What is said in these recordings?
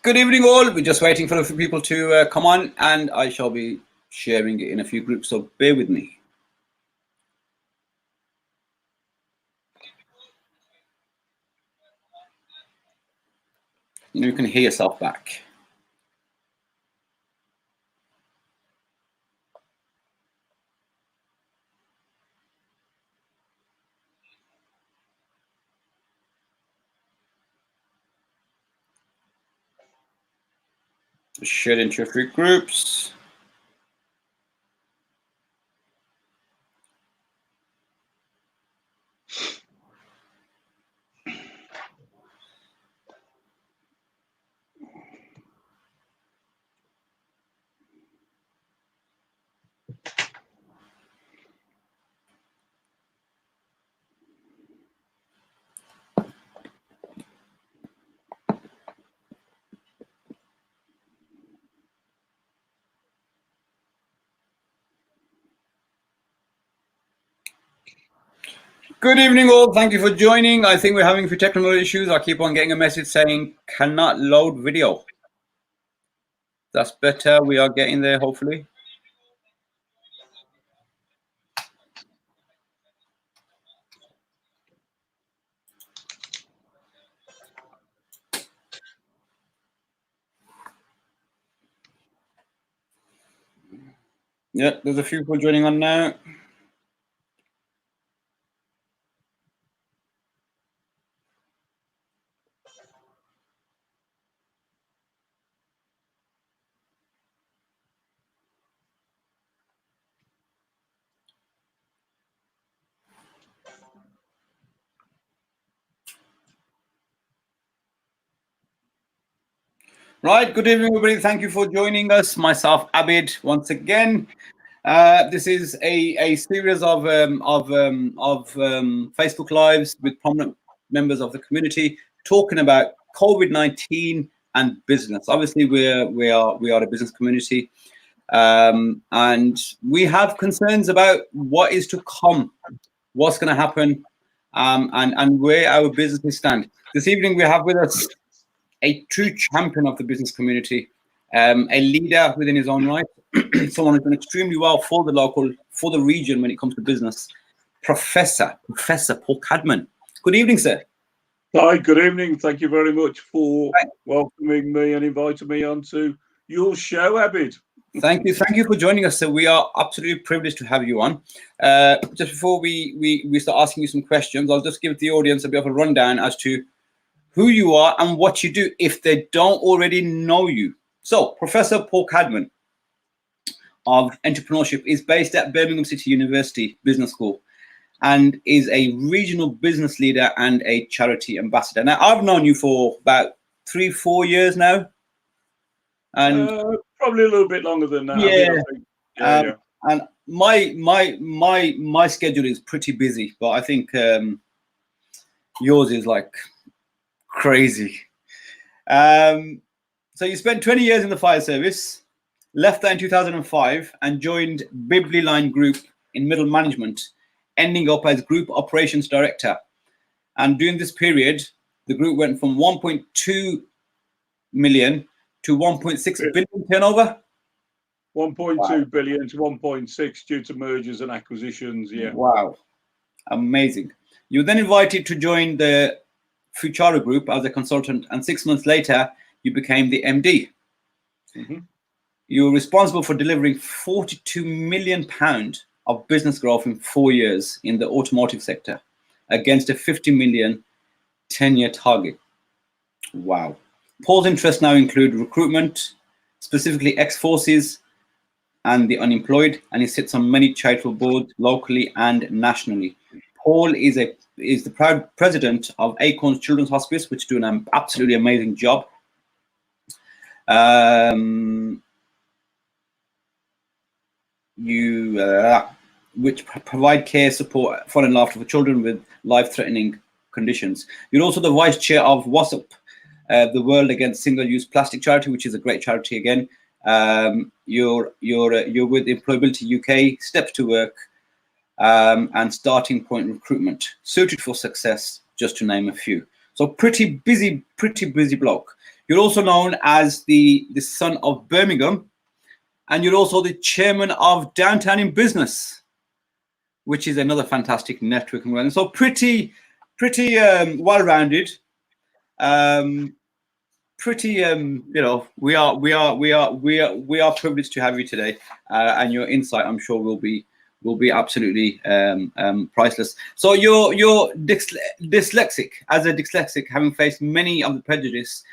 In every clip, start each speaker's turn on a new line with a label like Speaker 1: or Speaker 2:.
Speaker 1: Good evening, all. We're just waiting for a few people to come on, and I shall be sharing it in a few groups, so bear with me. You can hear yourself back. Share into a few groups. Good evening, all. Thank you for joining. I think we're having a few technical issues. I keep on getting a message saying cannot load video. That's better. We are getting there, hopefully. Yeah, there's a few people joining on now. Right, good evening, everybody. Thank you for joining us. Myself, Abid, once again. This is a series of Facebook Lives with prominent members of the community talking about COVID-19 and business. Obviously, we are a business community, and we have concerns about what is to come, what's going to happen, and where our businesses stand. This evening, we have with us a true champion of the business community, a leader within his own right, someone who's done extremely well for the region when it comes to business. Professor Paul Cadman. Good evening, sir.
Speaker 2: Hi, good evening. Thank you very much for welcoming me and inviting me onto your show, Abid.
Speaker 1: Thank you for joining us, sir. We are absolutely privileged to have you on. Just before we start asking you some questions, I'll just give the audience a bit of a rundown as to who you are and what you do if they don't already know you. So, Professor Paul Cadman of Entrepreneurship is based at Birmingham City University Business School and is a regional business leader and a charity ambassador. Now, I've known you for about 3-4 years now. And
Speaker 2: probably a little bit longer than that.
Speaker 1: Yeah. And my schedule is pretty busy, but I think yours is like crazy. So you spent 20 years in the fire service, left that in 2005 and joined Bibley Line Group in middle management, ending up as Group Operations Director. And during this period, the group went from 1.2 million to 1.6 billion turnover.
Speaker 2: 1.2 billion to 1.6 due to mergers and acquisitions. Yeah.
Speaker 1: Wow. Amazing. You were then invited to join the Futura Group as a consultant, and 6 months later, you became the MD.
Speaker 2: Mm-hmm.
Speaker 1: You were responsible for delivering £42 million of business growth in 4 years in the automotive sector against a 50 million 10-year target. Wow. Paul's interests now include recruitment, specifically ex-forces and the unemployed, and he sits on many charitable boards locally and nationally. Paul is the proud president of Acorns Children's Hospice, which do an absolutely amazing job. Which provide care, support, fun and laughter for children with life-threatening conditions. You're also the vice chair of WASP, the World Against Single-Use Plastic charity, which is a great charity again. You're with Employability UK, Steps to Work, and Starting Point Recruitment, Suited for Success, just to name a few. So pretty busy bloke. You're also known as the son of Birmingham, and you're also the chairman of Downtown in Business, which is another fantastic networking event. So pretty well-rounded. We are privileged to have you today, and your insight, I'm sure, will be absolutely priceless. So you're dyslexic. As a dyslexic, having faced many of the prejudice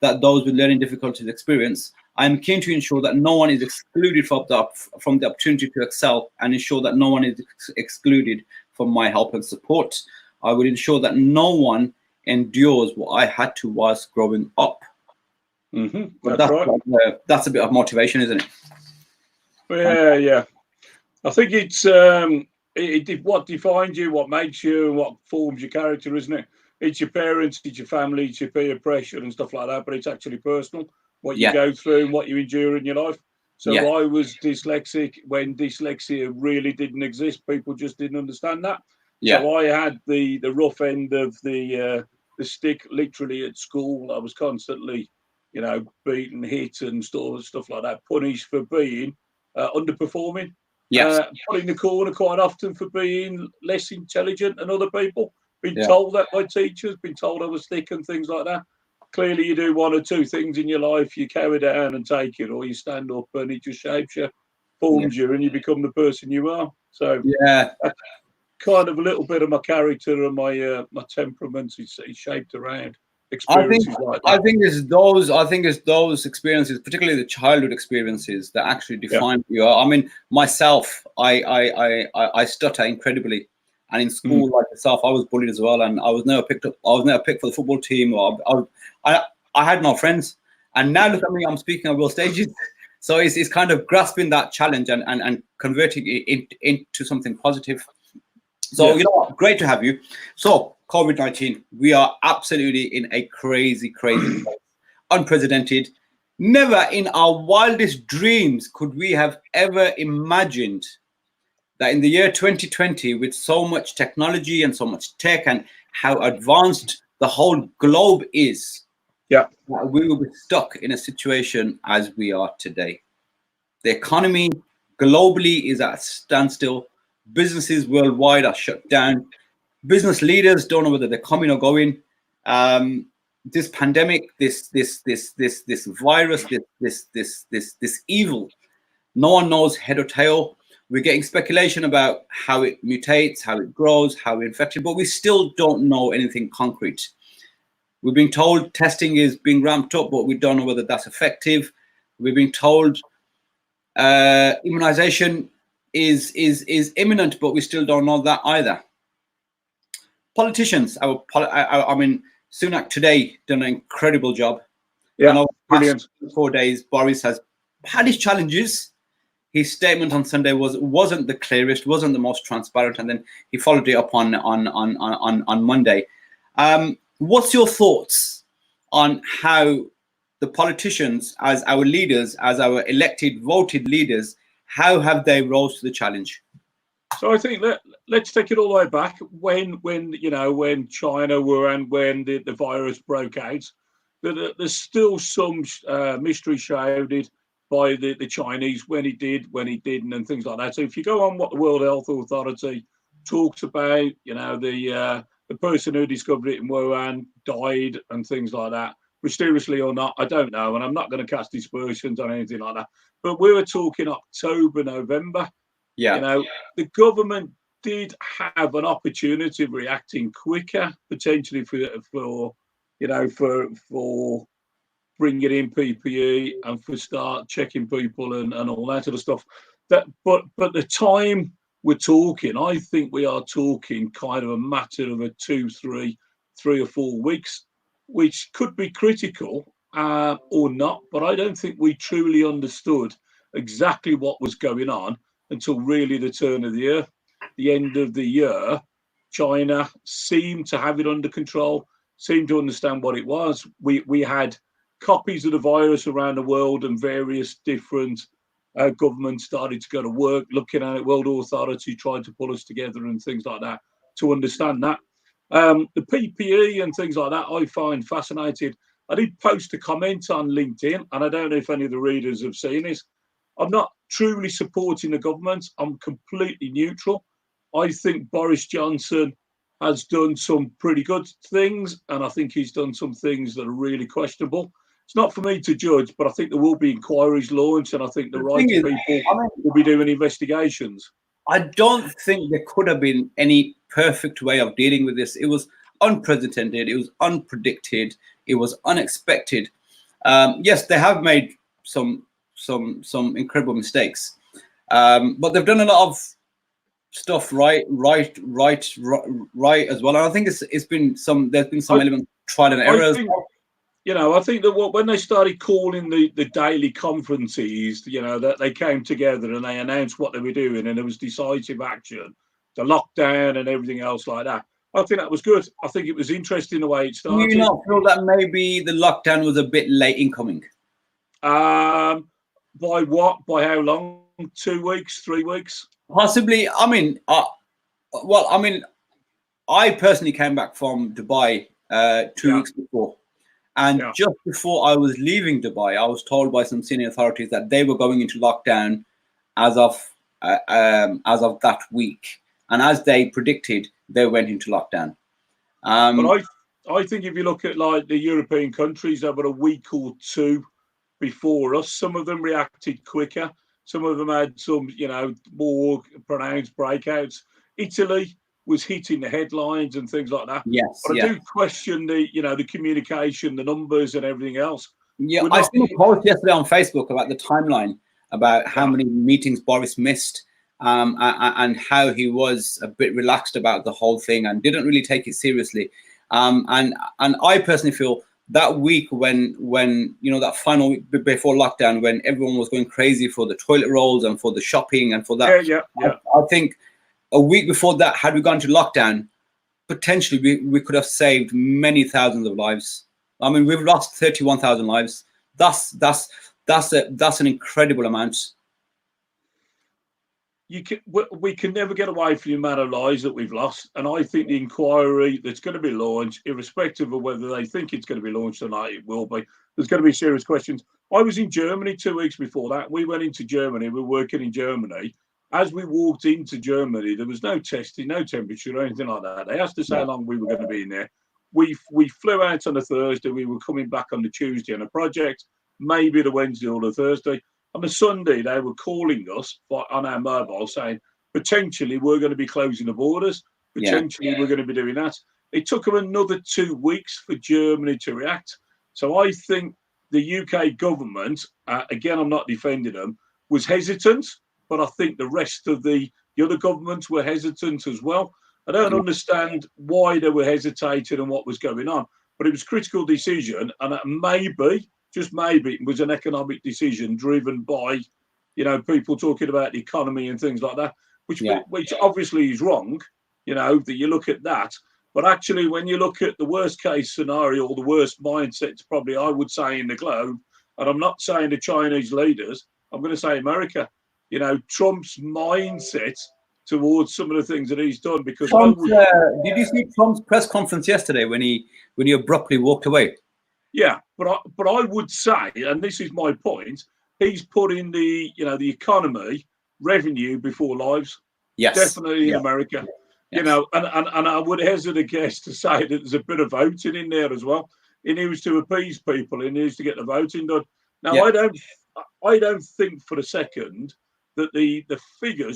Speaker 1: that those with learning difficulties experience, I'm keen to ensure that no one is excluded from the opportunity to excel, and ensure that no one is excluded from my help and support. I will ensure that no one endures what I had to whilst growing up.
Speaker 2: That's right.
Speaker 1: That's a bit of motivation, isn't it?
Speaker 2: Yeah. I think it's what defines you, what makes you, and what forms your character, isn't it? It's your parents, it's your family, it's your peer pressure and stuff like that. But it's actually personal, what you go through and what you endure in your life. So I was dyslexic when dyslexia really didn't exist. People just didn't understand that. So I had the rough end of the stick literally at school. I was constantly, beaten, hit, and stuff like that, punished for being underperforming. Put in the corner quite often for being less intelligent than other people. Been told that by teachers, been told I was thick and things like that. Clearly, you do one or two things in your life, you carry down and take it, or you stand up and it just shapes you, forms you, and you become the person you are. So that's kind of a little bit of my character and my temperament is shaped around experiences like that.
Speaker 1: I think it's those experiences, particularly the childhood experiences, that actually define who you are. I mean, myself, I stutter incredibly, and in school, like yourself, I was bullied as well, and I was never picked up. I was never picked for the football team, or I had no friends. And now look at me, I'm speaking on world stages. So it's kind of grasping that challenge and converting it into something positive. So you know what? Great to have you. So COVID-19, we are absolutely in a crazy place. Unprecedented. Never in our wildest dreams could we have ever imagined that in the year 2020, with so much technology and so much tech and how advanced the whole globe is, we will be stuck in a situation as we are today. The economy globally is at a standstill. Businesses worldwide are shut down. Business leaders don't know whether they're coming or going. This pandemic, this virus, this evil, no one knows head or tail. We're getting speculation about how it mutates, how it grows, how it's infected, but we still don't know anything concrete. We're being told testing is being ramped up, but we don't know whether that's effective. We're being told immunization is imminent, but we still don't know that either. Politicians, I mean, Sunak today done an incredible job.
Speaker 2: Yeah, brilliant.
Speaker 1: 4 days, Boris has had his challenges. His statement on Sunday wasn't the clearest, wasn't the most transparent, and then he followed it up on Monday. What's your thoughts on how the politicians, as our leaders, as our elected, voted leaders, how have they rose to the challenge?
Speaker 2: So I think let's take it all the way back when China were and when the virus broke out. There's still some mystery shrouded by the Chinese, when it did, when it didn't, and things like that. So if you go on what the World Health Authority talks about, the person who discovered it in Wuhan died and things like that, mysteriously or not, I don't know, and I'm not going to cast aspersions on anything like that. But we were talking October, November. The government did have an opportunity of reacting quicker, potentially for bringing in PPE and for start checking people and all that sort of stuff. But the time we're talking, I think we are talking kind of a matter of a 3 or 4 weeks, which could be critical or not. But I don't think we truly understood exactly what was going on until really the turn of the year. The end of the year, China seemed to have it under control, seemed to understand what it was. We had copies of the virus around the world, and various different governments started to go to work looking at it. World Authority tried to pull us together and things like that to understand that. The PPE and things like that I find fascinating. I did post a comment on LinkedIn, and I don't know if any of the readers have seen this. I'm not truly supporting the government. I'm completely neutral. I think Boris Johnson has done some pretty good things, and I think he's done some things that are really questionable. It's not for me to judge, but I think there will be inquiries launched, and I think the right people will be doing investigations.
Speaker 1: I don't think there could have been any perfect way of dealing with this. It was unprecedented. It was unpredicted. It was unexpected. Yes, they have made some incredible mistakes, but they've done a lot of stuff right as well. And I think there's been some element of trial and error.
Speaker 2: I think that when they started calling the daily conferences, that they came together and they announced what they were doing, and there was decisive action, the lockdown and everything else like that. I think that was good. I think it was interesting the way it started.
Speaker 1: Do you not feel that maybe the lockdown was a bit late in coming?
Speaker 2: By what? By how long? 2 weeks? 3 weeks?
Speaker 1: Possibly. I mean, I personally came back from Dubai 2 weeks before. And just before I was leaving Dubai, I was told by some senior authorities that they were going into lockdown as of that week. And as they predicted, they went into lockdown.
Speaker 2: But I think if you look at like the European countries, they were a week or two before us. Some of them reacted quicker. Some of them had some, more pronounced breakouts. Italy was hitting the headlines and things like that.
Speaker 1: Yes,
Speaker 2: but I do question the communication, the numbers, and everything else.
Speaker 1: Yeah, I seen a post yesterday on Facebook about the timeline about how many meetings Boris missed, and how he was a bit relaxed about the whole thing and didn't really take it seriously. And I personally feel that week when that final week before lockdown, when everyone was going crazy for the toilet rolls and for the shopping and for that, I think a week before that, had we gone to lockdown, potentially we could have saved many thousands of lives. I mean, we've lost 31,000 lives. That's an incredible amount.
Speaker 2: We can never get away from the amount of lives that we've lost. And I think the inquiry that's going to be launched, irrespective of whether they think it's going to be launched or not, it will be. There's going to be serious questions. I was in Germany 2 weeks before that. We went into Germany. We were working in Germany. As we walked into Germany, there was no testing, no temperature or anything like that. They asked us how long we were going to be in there. We flew out on a Thursday. We were coming back on the Tuesday on a project, maybe the Wednesday or the Thursday. On the Sunday, they were calling us on our mobile saying, potentially we're going to be closing the borders. Potentially we're going to be doing that. It took them another 2 weeks for Germany to react. So I think the UK government, again, I'm not defending them, was hesitant. But I think the rest of the other governments were hesitant as well. I don't understand why they were hesitating and what was going on. But it was a critical decision. And maybe, just maybe, it was an economic decision driven by, people talking about the economy and things like that, which obviously is wrong, that you look at that. But actually, when you look at the worst case scenario or the worst mindsets, probably I would say in the globe, and I'm not saying the Chinese leaders, I'm going to say America. Trump's mindset towards some of the things that he's done. Because
Speaker 1: did you see Trump's press conference yesterday when he abruptly walked away?
Speaker 2: Yeah, but I would say, and this is my point, he's putting the economy, revenue before lives.
Speaker 1: Yes,
Speaker 2: definitely in America. Yes. And I would hesitate a guess to say that there's a bit of voting in there as well. He needs to appease people. He needs to get the voting done. Now, I don't think for a second that the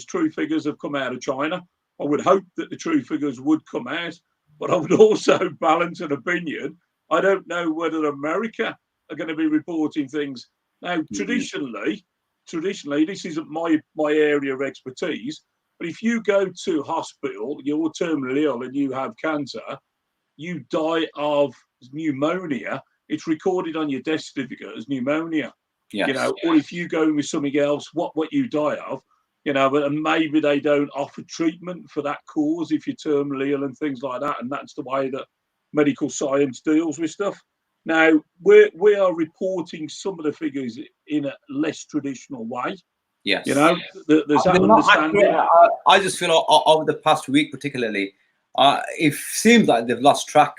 Speaker 2: true figures have come out of China. I would hope that the true figures would come out, but I would also balance an opinion. I don't know whether America are going to be reporting things. Now, traditionally, this isn't my area of expertise, but if you go to hospital, you're terminally ill and you have cancer, you die of pneumonia, it's recorded on your death certificate as pneumonia. Yes. Or if you go with something else, what you die of, and maybe they don't offer treatment for that cause if you're terminally ill and things like that. And that's the way that medical science deals with stuff. Now, we are reporting some of the figures in a less traditional way.
Speaker 1: Yes.
Speaker 2: There's that understanding.
Speaker 1: I just feel over the past week particularly, it seems like they've lost track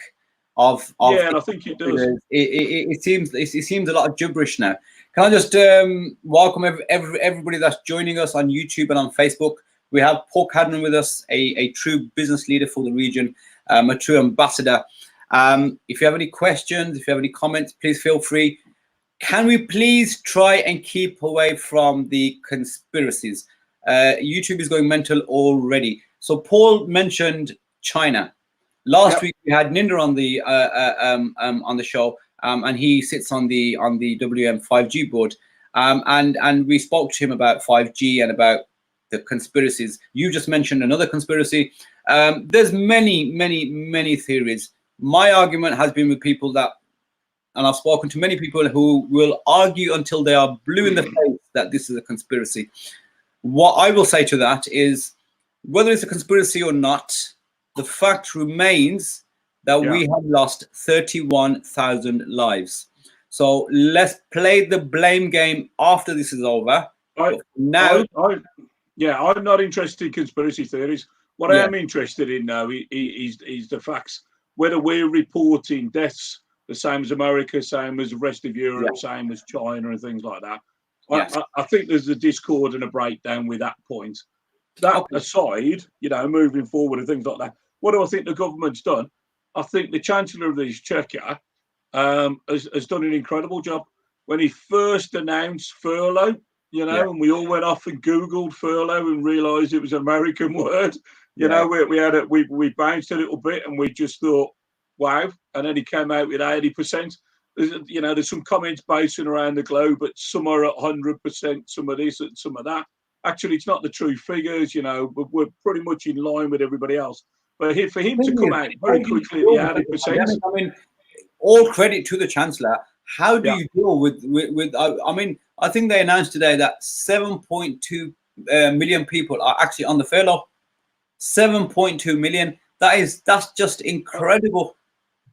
Speaker 1: of
Speaker 2: Yeah, and I think it does.
Speaker 1: it seems a lot of gibberish now. Can I just welcome everybody that's joining us on YouTube and on Facebook? We have Paul Cadman with us, a true business leader for the region, a true ambassador. If you have any questions, if you have any comments, please feel free. Can we please try and keep away from the conspiracies? YouTube is going mental already. So Paul mentioned China. Last week we had Ninder on the show, and he sits on the WM 5G board, and we spoke to him about 5G and about the conspiracies. You just mentioned another conspiracy. There's many theories. My argument has been with people that, and I've spoken to many people who will argue until they are blue in the face that this is a conspiracy. What I will say to that is, whether it's a conspiracy or not, the fact remains that we have lost 31,000 lives. So let's play the blame game after this is over.
Speaker 2: I'm not interested in conspiracy theories. What I am interested in now is the facts. Whether we're reporting deaths the same as America, same as the rest of Europe, same as China and things like that. I think there's a discord and a breakdown with that point. That aside, moving forward and things like that, what do I think the government's done? I think the Chancellor of the Exchequer has done an incredible job. When he first announced furlough, and we all went off and Googled furlough and realised it was an American word. We bounced a little bit and we just thought, wow. And then he came out with 80%. There's some comments bouncing around the globe, but some are at 100%, some of this and some of that. Actually, it's not the true figures, but we're pretty much in line with everybody else. But for him to come out very quickly at the 80%.
Speaker 1: I mean, all credit to the Chancellor. How do you deal with I mean, I think they announced today that 7.2 million people are actually on the furlough. 7.2 million. That's just incredible.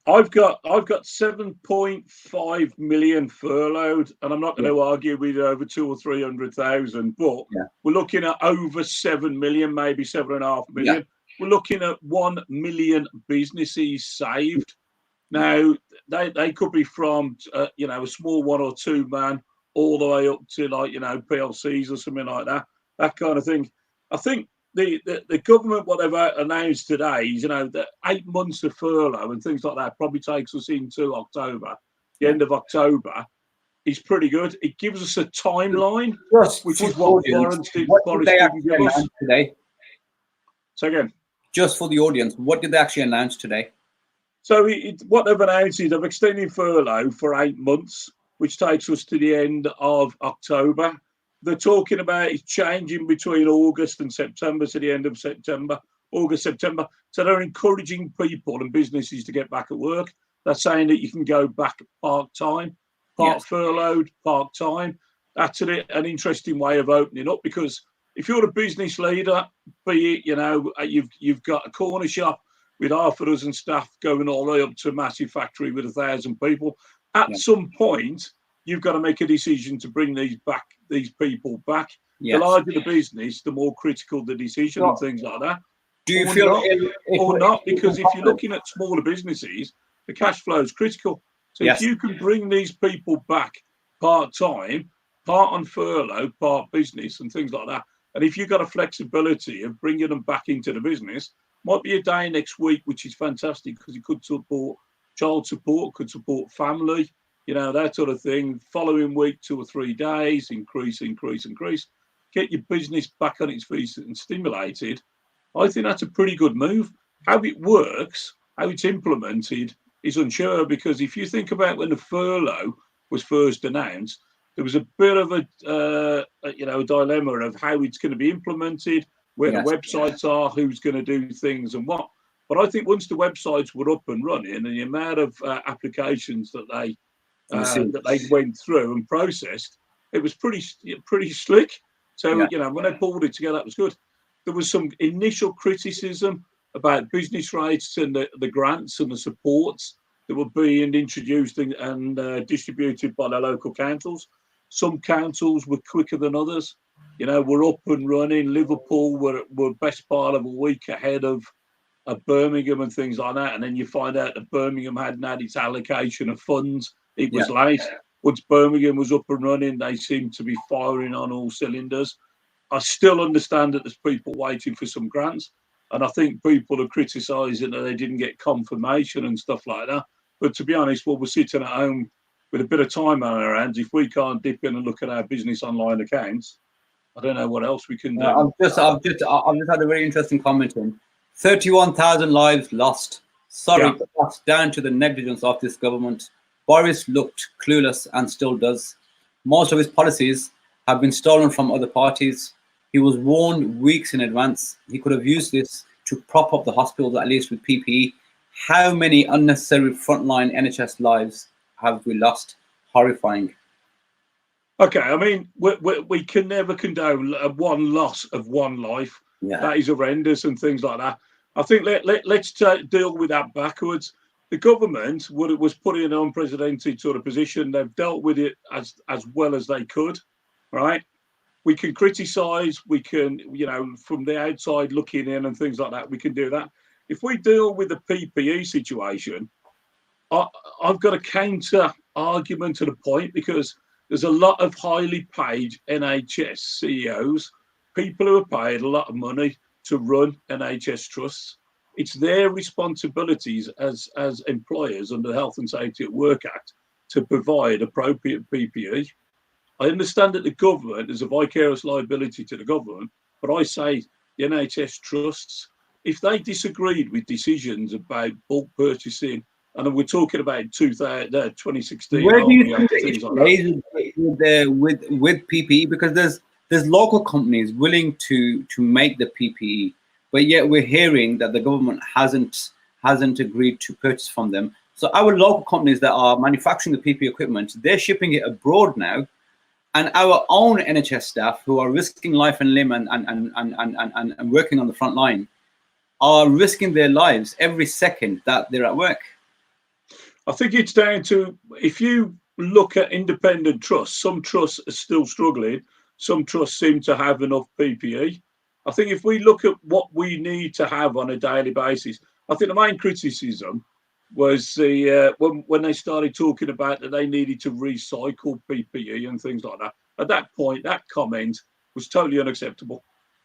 Speaker 2: I've got 7.5 million furloughed, and I'm not going to argue with over 200,000 or 300,000, but we're looking at over 7 million, maybe 7.5 million. We're looking at 1 million businesses saved. Now they could be from a small 1 or 2 man all the way up to PLCs or something like that kind of thing. I think the government, what they've announced today is, that 8 months of furlough and things like that probably takes us into October, the end of October, is pretty good. It gives us a timeline, which is what Boris didn't give us
Speaker 1: today.
Speaker 2: So again,
Speaker 1: just for the audience, what did they actually announce today?
Speaker 2: So what they've announced is they've extended furlough for 8 months, which takes us to the end of October. They're talking about it changing between August and September, to the end of September, August, September. So they're encouraging people and businesses to get back at work. They're saying that you can go back part-time, furloughed, part-time. That's an interesting way of opening up, because if you're a business leader, be it, you've got a corner shop with half a dozen staff going all the way up to a massive factory with 1,000 people, at some point, you've got to make a decision to bring these people back. The larger the business, the more critical the decision and things like that.
Speaker 1: Do you feel
Speaker 2: not? Because if you're looking at smaller businesses, the cash flow is critical. So if you can bring these people back part-time, part on furlough, part business and things like that, and if you've got a flexibility of bringing them back into the business, might be a day next week, which is fantastic, because it could support child support, could support family, that sort of thing. Following week, 2 or 3 days, increase. Get your business back on its feet and stimulated. I think that's a pretty good move. How it works, how it's implemented, is unsure, because if you think about when the furlough was first announced, there was a bit of a dilemma of how it's going to be implemented, where the websites are, who's going to do things and what. But I think once the websites were up and running, and the amount of applications that they went through and processed, it was pretty slick. So when they pulled it together, that was good. There was some initial criticism about business rates and the grants and the supports that were being introduced and distributed by the local councils. Some councils were quicker than others. We're up and running. Liverpool were best part of a week ahead of of Birmingham and things like that, and then you find out that Birmingham hadn't had its allocation of funds. It was late. Once Birmingham was up and running, they seemed to be firing on all cylinders. I still understand that there's people waiting for some grants, and I think people are criticising that they didn't get confirmation and stuff like that. But to be honest, while we're sitting at home with a bit of time on our hands, if we can't dip in and look at our business online accounts, I don't know what else we can do.
Speaker 1: I've just had a very interesting comment in. 31,000 lives lost. Sorry, but that's down to the negligence of this government. Boris looked clueless and still does. Most of his policies have been stolen from other parties. He was warned weeks in advance. He could have used this to prop up the hospitals, at least with PPE. How many unnecessary frontline NHS lives have we lost? Horrifying.
Speaker 2: Okay, I mean, we can never condone one loss of one life. That is horrendous and things like that. I think let's deal with that backwards. The government was put in an unprecedented sort of position. They've dealt with it as well as they could, right? We can criticise, we can, from the outside looking in and things like that, we can do that. If we deal with the PPE situation, I've got a counter argument to the point, because there's a lot of highly paid NHS CEOs, people who are paid a lot of money to run NHS trusts. It's their responsibilities as employers under the Health and Safety at Work Act to provide appropriate PPE. I understand that the government is a vicarious liability to the government, but I say the NHS trusts, if they disagreed with decisions about bulk purchasing, and we're talking about 2016.
Speaker 1: Where do you think with PPE? Because there's local companies willing to make the PPE, but yet we're hearing that the government hasn't agreed to purchase from them. So our local companies that are manufacturing the PPE equipment, they're shipping it abroad now, and our own NHS staff who are risking life and limb and working on the front line are risking their lives every second that they're at work.
Speaker 2: I think it's down to, if you look at independent trusts, some trusts are still struggling. Some trusts seem to have enough PPE. I think if we look at what we need to have on a daily basis, I think the main criticism was when they started talking about that they needed to recycle PPE and things like that. At that point, that comment was totally unacceptable.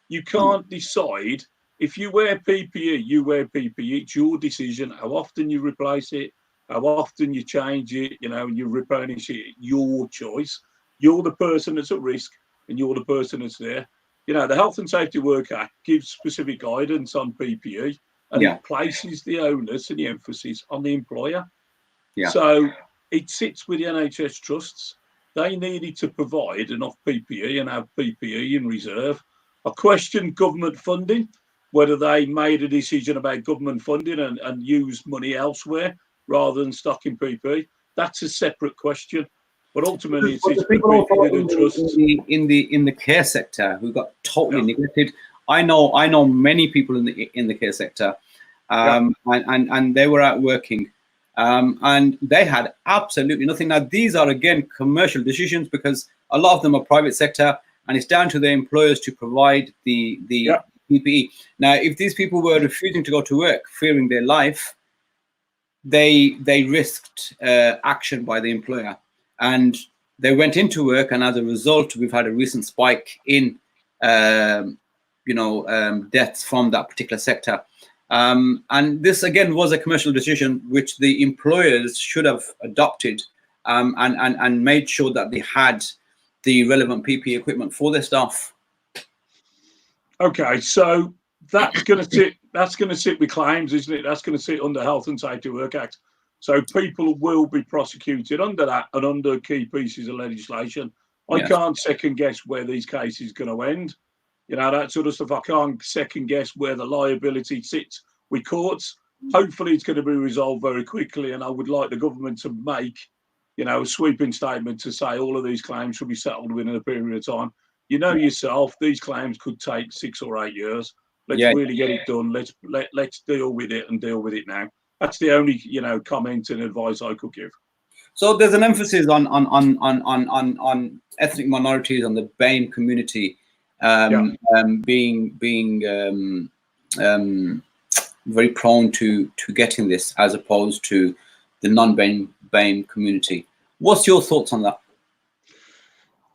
Speaker 2: You can't decide, if you wear PPE, you wear PPE. It's your decision how often you replace it, how often you change it, you replenish it, your choice. You're the person that's at risk, and you're the person that's there. The Health and Safety Work Act gives specific guidance on PPE, and it places the onus and the emphasis on the employer. So it sits with the NHS trusts. They needed to provide enough PPE and have PPE in reserve. I question government funding, whether they made a decision about government funding and used money elsewhere rather than stocking PPE. That's a separate question. But ultimately, it's the people within the trusts.
Speaker 1: In the care sector who got totally neglected. I know many people in the care sector, and they were out working, and they had absolutely nothing. Now these are again commercial decisions, because a lot of them are private sector, and it's down to the employers to provide the PPE. Now, if these people were refusing to go to work, fearing their life, they risked action by the employer. And they went into work, and as a result, we've had a recent spike in, deaths from that particular sector. And this again was a commercial decision which the employers should have adopted, and made sure that they had the relevant PPE equipment for their staff.
Speaker 2: Okay, so that's going to sit with claims, isn't it? That's going to sit under Health and Safety Work Act. So people will be prosecuted under that and under key pieces of legislation. I can't second guess where these cases are going to end. That sort of stuff. I can't second guess where the liability sits with courts. Hopefully it's going to be resolved very quickly. And I would like the government to make, a sweeping statement to say all of these claims should be settled within a period of time. Yourself, these claims could take 6 or 8 years. Let's really get it done. Let's deal with it and deal with it now. That's the only, comment and advice I could give.
Speaker 1: So there's an emphasis on ethnic minorities, on the BAME community being very prone to getting this, as opposed to the non-BAME community. What's your thoughts on that?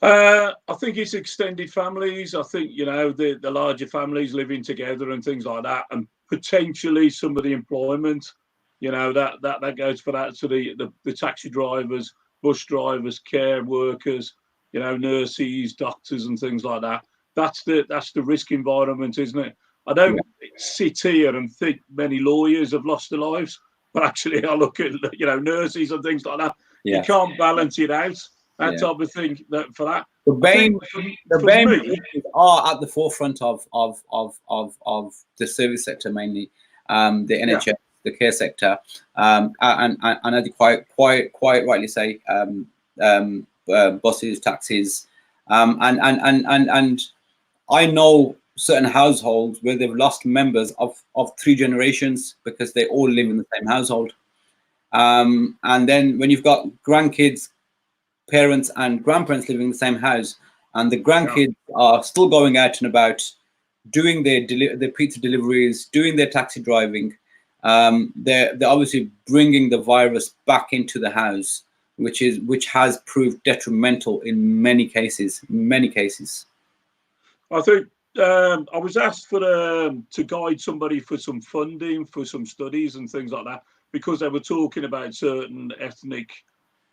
Speaker 2: I think it's extended families. I think, you know, the larger families living together and things like that, and potentially some of the employment, you know, that goes for that. So the taxi drivers, bus drivers, care workers, you know, nurses, doctors, and things like that. That's the risk environment, isn't it? I don't sit here and think many lawyers have lost their lives, but actually I look at, you know, nurses and things like that. You can't balance it out. That type of thing. That for that,
Speaker 1: the BAME
Speaker 2: me,
Speaker 1: are at the forefront of the service sector, mainly the NHS, the care sector, and as you quite rightly say, buses, taxis, and I know certain households where they've lost members of 3 generations because they all live in the same household, and then when you've got grandkids, parents and grandparents living in the same house, and the grandkids are still going out and about, doing their pizza deliveries, doing their taxi driving. They're obviously bringing the virus back into the house, which has proved detrimental in many cases.
Speaker 2: I think I was asked to guide somebody for some funding for some studies and things like that, because they were talking about certain ethnic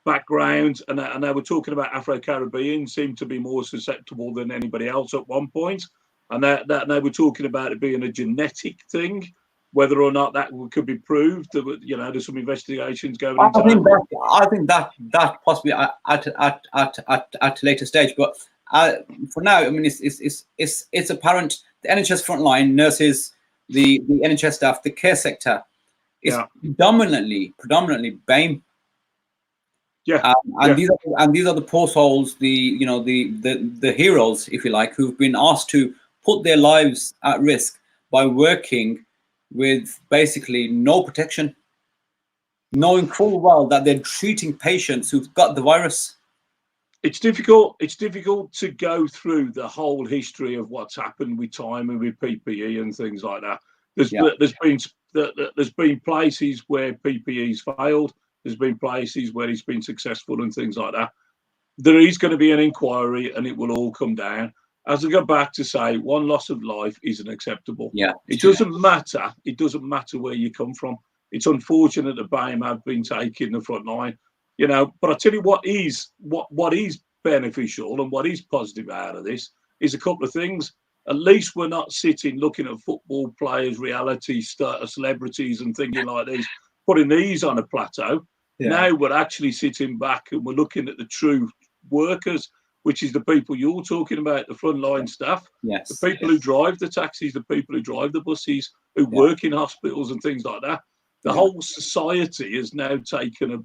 Speaker 2: backgrounds, and they were talking about Afro-Caribbean seemed to be more susceptible than anybody else at one point, and that they were talking about it being a genetic thing, whether or not that could be proved. You know, there's some investigations going into
Speaker 1: I think that possibly at a later stage, but for now, I mean, it's apparent. The NHS frontline nurses, the NHS staff, the care sector is predominantly BAME. These are the poor souls, the heroes, if you like, who've been asked to put their lives at risk by working with basically no protection, knowing full well that they're treating patients who've got the virus.
Speaker 2: It's difficult to go through the whole history of what's happened with time and with PPE and things like that. There's been places where PPE's failed. There's been places where it's been successful and things like that. There is going to be an inquiry, and it will all come down. As I go back to say, one loss of life isn't acceptable. It doesn't matter. It doesn't matter where you come from. It's unfortunate that BAME have been taking the front line, you know. But I tell you what is beneficial and what is positive out of this is a couple of things. At least we're not sitting looking at football players, reality celebrities, and thinking like these, putting these on a plateau. Now we're actually sitting back and we're looking at the true workers, which is the people you're talking about, the frontline staff, the people who drive the taxis, the people who drive the buses, who work in hospitals and things like that. The whole society has now taken a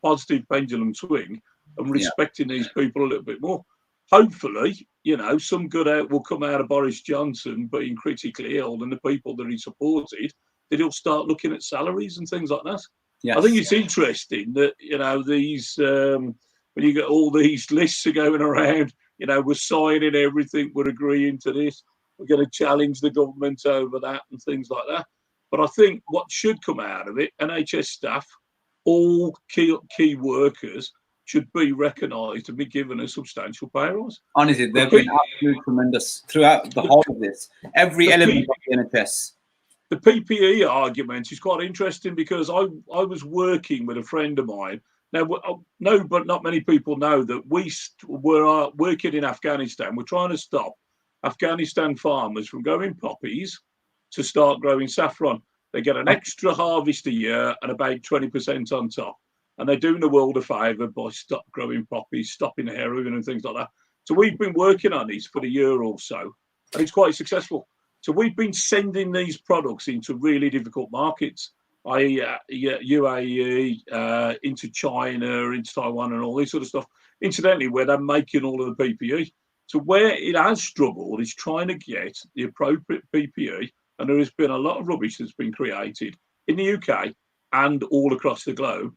Speaker 2: positive pendulum swing, and respecting these people a little bit more. Hopefully, you know, some good out will come out of Boris Johnson being critically ill, and the people that he supported, that he'll start looking at salaries and things like that. I think it's interesting that, you know, these when you get all these lists are going around, you know, we're signing everything, we're agreeing to this, we're going to challenge the government over that and things like that. But I think what should come out of it, NHS staff, all key workers, should be recognised and be given a substantial pay rise.
Speaker 1: Honestly, they've been absolutely tremendous throughout the whole of this. Every element of the NHS.
Speaker 2: The PPE argument is quite interesting, because I was working with a friend of mine. Now, but not many people know that we were working in Afghanistan. We're trying to stop Afghanistan farmers from growing poppies to start growing saffron. They get an extra harvest a year and about 20% on top. And they're doing the world a favour by stop growing poppies, stopping heroin and things like that. So we've been working on these for a year or so, and it's quite successful. So we've been sending these products into really difficult markets, i.e. UAE, into China, into Taiwan and all this sort of stuff, incidentally, where they're making all of the PPE. So where it has struggled is trying to get the appropriate PPE, and there has been a lot of rubbish that's been created in the UK and all across the globe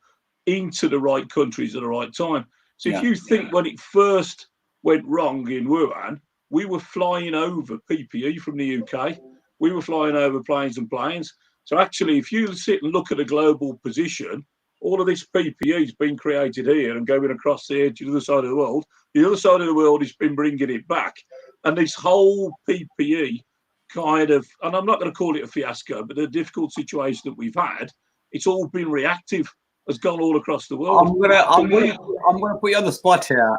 Speaker 2: into the right countries at the right time. So if you think when it first went wrong in Wuhan, we were flying over PPE from the UK. we were flying over planes and planes. So actually, if you sit and look at a global position, all of this PPE has been created here and going across here to the other side of the world. The other side of the world has been bringing it back. And this whole PPE kind of, and I'm not going to call it a fiasco, but the difficult situation that we've had, it's all been reactive, has gone all across the world.
Speaker 1: I'm gonna put you on the spot here.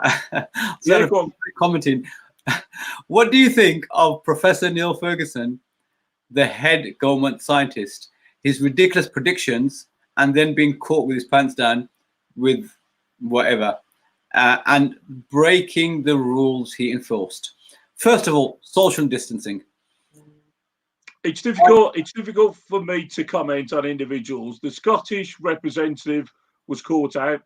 Speaker 2: Yeah, go on.
Speaker 1: Commenting. What do you think of Professor Neil Ferguson, the head government scientist? His ridiculous predictions, and then being caught with his pants down with whatever, and breaking the rules he enforced. First of all, social distancing.
Speaker 2: It's difficult. It's difficult for me to comment on individuals. The Scottish representative was caught out,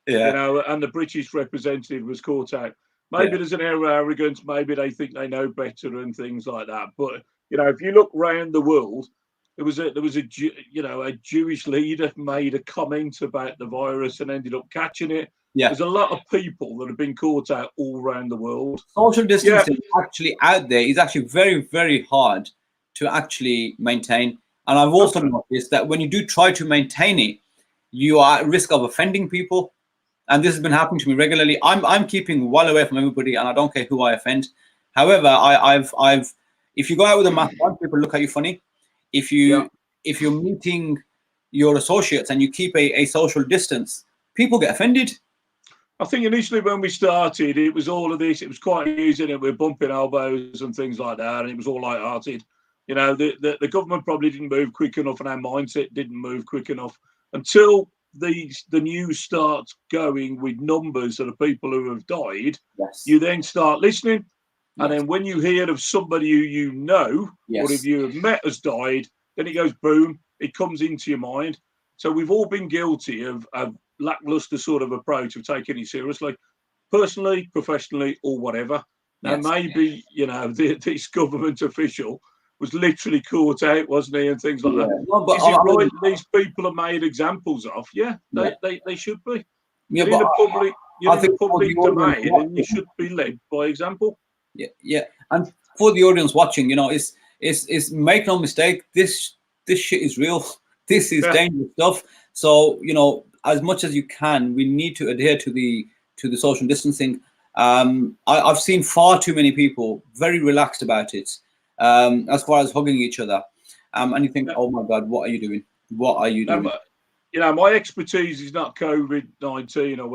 Speaker 1: Yeah.
Speaker 2: you know, and the British representative was caught out. Maybe there's an air of arrogance. Maybe they think they know better and things like that. But you know, if you look around the world, there was a Jewish leader made a comment about the virus and ended up catching it.
Speaker 1: Yeah.
Speaker 2: There's a lot of people that have been caught out all around the world.
Speaker 1: Social distancing actually out there is actually very, very hard to actually maintain. And I've also noticed that when you do try to maintain it, you are at risk of offending people. And this has been happening to me regularly. I'm keeping well away from everybody, and I don't care who I offend. However, I've if you go out with a mask on, people look at you funny. If you're meeting your associates and you keep a social distance, people get offended.
Speaker 2: I think initially when we started, it was all of this. It was quite easy, and we're bumping elbows and things like that, and it was all light-hearted. You know, the government probably didn't move quick enough, and our mindset didn't move quick enough until the news starts going with numbers of the people who have died.
Speaker 1: Yes.
Speaker 2: You then start listening, and then when you hear of somebody who you know or if you have met has died, then it goes boom. It comes into your mind. So we've all been guilty of lackluster sort of approach of taking it seriously, personally, professionally, or whatever. Now maybe you know this government official was literally caught out, wasn't he, and things like that.
Speaker 1: No, but
Speaker 2: is it right that these people are made examples of? Yeah, they should be.
Speaker 1: Yeah,
Speaker 2: you're in the public domain, and you should be led by example.
Speaker 1: Yeah. And for the audience watching, you know, it's make no mistake, this shit is real. This is dangerous stuff. So, you know, as much as you can, we need to adhere to the social distancing. I've seen far too many people very relaxed about it, as far as hugging each other. And you think, oh my God, what are you doing? What are you doing?
Speaker 2: You know, my expertise is not COVID-19 or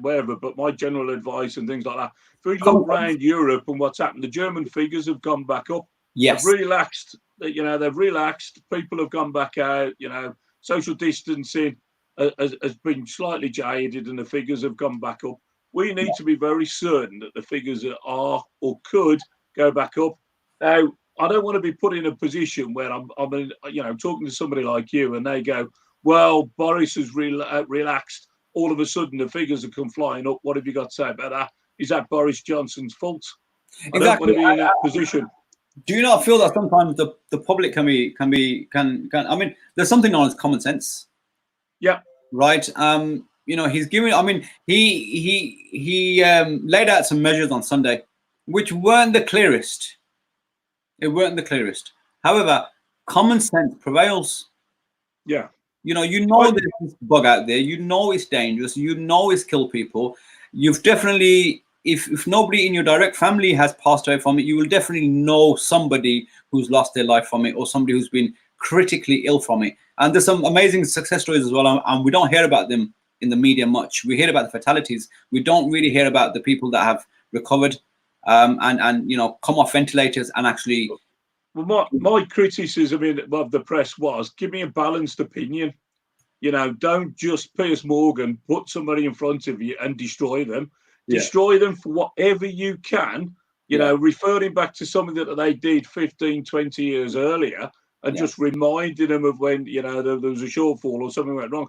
Speaker 2: whatever, but my general advice and things like that. If we look around Europe and what's happened, the German figures have gone back up.
Speaker 1: Yes.
Speaker 2: They've relaxed. You know, they've relaxed. People have gone back out. You know, social distancing has been slightly jaded and the figures have gone back up. We need to be very certain that the figures are or could go back up. Now, I don't want to be put in a position where I'm talking to somebody like you and they go, well, Boris has relaxed. All of a sudden, the figures have come flying up. What have you got to say about that? Is that Boris Johnson's fault? I don't want to be in that position. Do
Speaker 1: you not feel that sometimes the public can I mean, there's something known as common sense.
Speaker 2: Yeah.
Speaker 1: Right. You know, he's giving. I mean, he laid out some measures on Sunday, which weren't the clearest. It weren't the clearest. However, common sense prevails.
Speaker 2: Yeah.
Speaker 1: You know, there's this bug out there. You know it's dangerous. You know it's killed people. You've definitely, if nobody in your direct family has passed away from it, you will definitely know somebody who's lost their life from it or somebody who's been critically ill from it. And there's some amazing success stories as well, and we don't hear about them in the media much. We hear about the fatalities. We don't really hear about the people that have recovered and you know, come off ventilators and actually.
Speaker 2: Well, my criticism of the press was, give me a balanced opinion. You know, don't just Piers Morgan put somebody in front of you and destroy them. Destroy them for whatever you can, you know, referring back to something that they did 15, 20 years earlier and just reminding them of when, you know, there was a shortfall or something went wrong.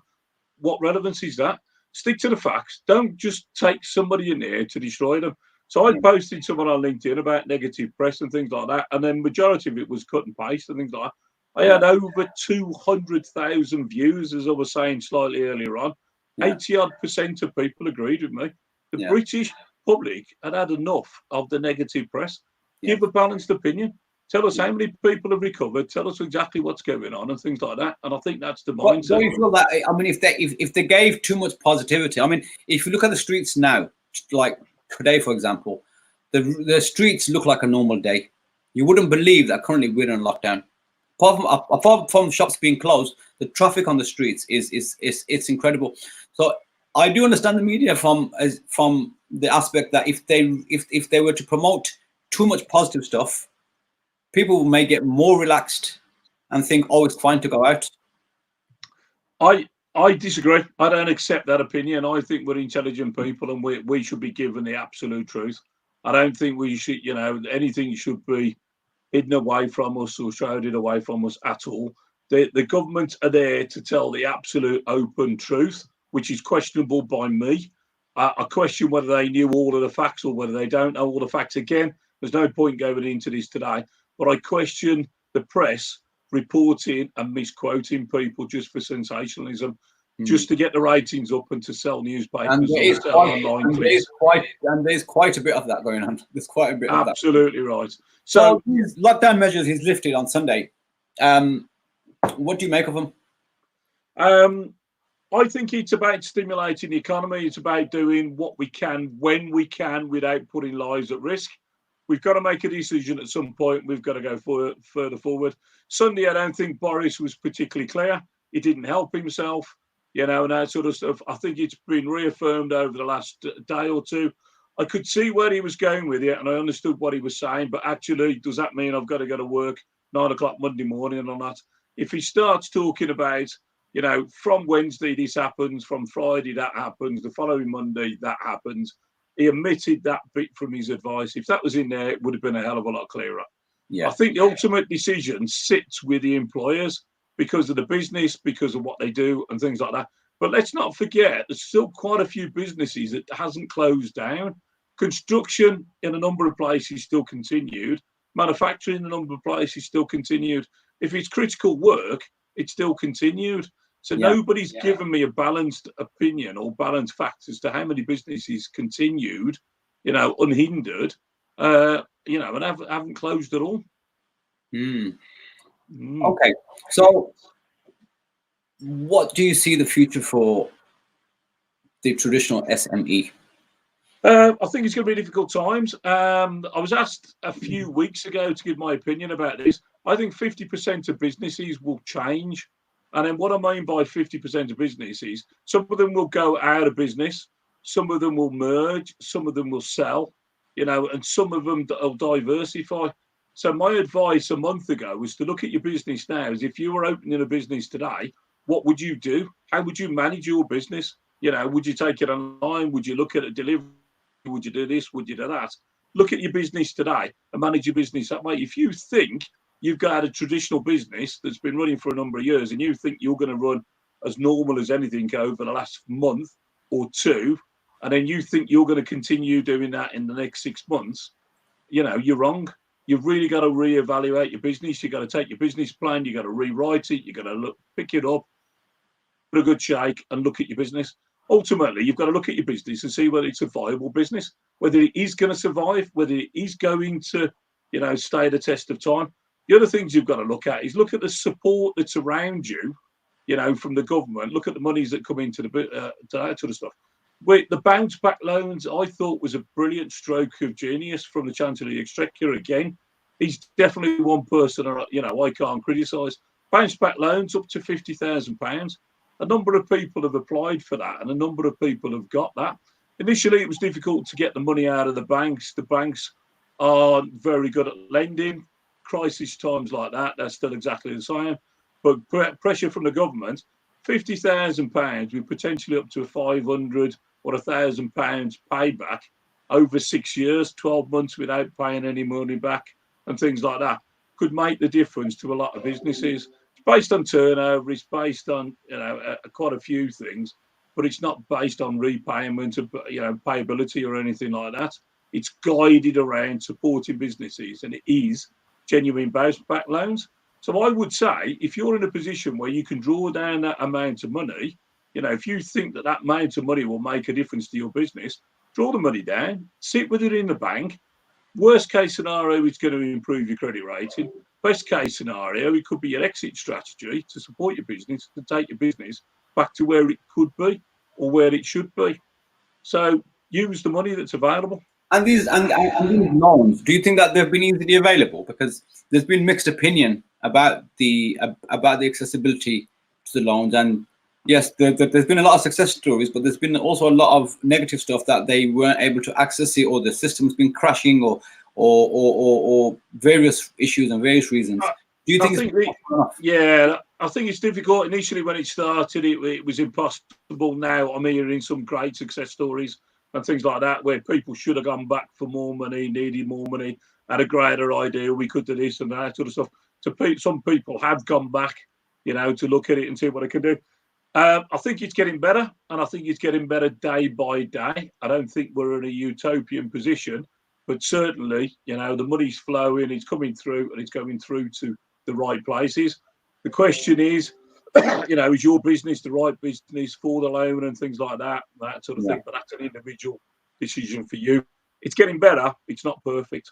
Speaker 2: What relevance is that? Stick to the facts. Don't just take somebody in there to destroy them. So I posted someone on LinkedIn about negative press and things like that, and then majority of it was cut and paste and things like that. I had over 200,000 views, as I was saying slightly earlier on. 80% of people agreed with me. The British public had enough of the negative press. Give a balanced opinion. Tell us how many people have recovered. Tell us exactly what's going on and things like that. And I think that's the
Speaker 1: But
Speaker 2: mindset.
Speaker 1: don't you feel that? I mean, if they gave too much positivity, I mean, if you look at the streets now, like today, for example, the streets look like a normal day. You wouldn't believe that currently we're in lockdown. Apart from shops being closed, the traffic on the streets is it's incredible. So I do understand the media from the aspect that if they were to promote too much positive stuff, people may get more relaxed and think, oh, it's fine to go out.
Speaker 2: I disagree. I don't accept that opinion. I think we're intelligent people and we should be given the absolute truth. I don't think we should, anything should be hidden away from us or shrouded away from us at all. The government are there to tell the absolute open truth, which is questionable by me. I question whether they knew all of the facts or whether they don't know all the facts. Again, there's no point going into this today, but I question the press reporting and misquoting people just for sensationalism, just to get the ratings up and to sell newspapers and sell online clicks.
Speaker 1: There's quite a bit of that going on. There's quite a bit of that.
Speaker 2: Absolutely right.
Speaker 1: So these lockdown measures he's lifted on Sunday. What do you make of them?
Speaker 2: I think it's about stimulating the economy. It's about doing what we can when we can without putting lives at risk. We've got to make a decision at some point. We've got to go further forward. Sunday, I don't think Boris was particularly clear. He didn't help himself, and that sort of stuff. I think it's been reaffirmed over the last day or two. I could see where he was going with it, and I understood what he was saying. But actually, does that mean I've got to go to work 9 o'clock Monday morning and all that? If he starts talking about, from Wednesday this happens, from Friday that happens, the following Monday that happens, he omitted that bit from his advice. If that was in there, it would have been a hell of a lot clearer. Yeah. I think the ultimate decision sits with the employers because of the business, because of what they do and things like that. But let's not forget, there's still quite a few businesses that hasn't closed down. Construction in a number of places still continued. Manufacturing in a number of places still continued. If it's critical work, it still continued. So nobody's given me a balanced opinion or balanced facts as to how many businesses continued, unhindered, and haven't closed at all.
Speaker 1: Okay. So what do you see the future for the traditional SME?
Speaker 2: I think it's going to be difficult times. I was asked a few weeks ago to give my opinion about this. I think 50% of businesses will change. And then what I mean by 50% of businesses, some of them will go out of business, some of them will merge, some of them will sell, and some of them will diversify. So my advice a month ago was to look at your business now as if you were opening a business today, what would you do? How would you manage your business? Would you take it online? Would you look at a delivery? Would you do this? Would you do that? Look at your business today and manage your business that way. If you think you've got a traditional business that's been running for a number of years and you think you're going to run as normal as anything over the last month or two, and then you think you're going to continue doing that in the next 6 months, you're wrong. You've really got to reevaluate your business. You've got to take your business plan. You've got to rewrite it. You've got to pick it up, put a good shake and look at your business. Ultimately, you've got to look at your business and see whether it's a viable business, whether it is going to survive, whether it is going to, stay the test of time. The other things you've got to look at is look at the support that's around you, from the government. Look at the monies that come into that sort of stuff. The bounce back loans, I thought, was a brilliant stroke of genius from the Chancellor of the Exchequer. Again, he's definitely one person, I can't criticise. Bounce back loans up to £50,000. A number of people have applied for that, and a number of people have got that. Initially, it was difficult to get the money out of the banks. The banks aren't very good at lending. Crisis times like that, they're still exactly the same. But pressure from the government, £50,000 with potentially up to £500 or £1,000 payback over 6 years, 12 months without paying any money back and things like that, could make the difference to a lot of businesses. It's based on turnover, it's based on quite a few things, but it's not based on repayment of payability or anything like that. It's guided around supporting businesses, and it is genuine bounce back loans. So I would say if you're in a position where you can draw down that amount of money, if you think that amount of money will make a difference to your business, draw the money down, sit with it in the bank, Worst case scenario, it's going to improve your credit rating. Best case scenario, it could be your exit strategy to support your business, to take your business back to where it could be or where it should be. So use the money that's available.
Speaker 1: And these loans, do you think that they've been easily available? Because there's been mixed opinion about the accessibility to the loans. And yes, there's been a lot of success stories, but there's been also a lot of negative stuff that they weren't able to access it, or the system's been crashing, or various issues and various reasons. Do you think?
Speaker 2: I think it's difficult. Initially, when it started, it was impossible. Now I'm hearing some great success stories and things like that, where people should have gone back for more money, needed more money, had a greater idea, we could do this and that sort of stuff. Some people have gone back, to look at it and see what they can do. I think it's getting better, and I think it's getting better day by day. I don't think we're in a utopian position, but certainly, the money's flowing, it's coming through, and it's going through to the right places. The question is, is your business the right business for the loan and things like that sort of thing? But that's an individual decision for you. It's getting better. It's not perfect.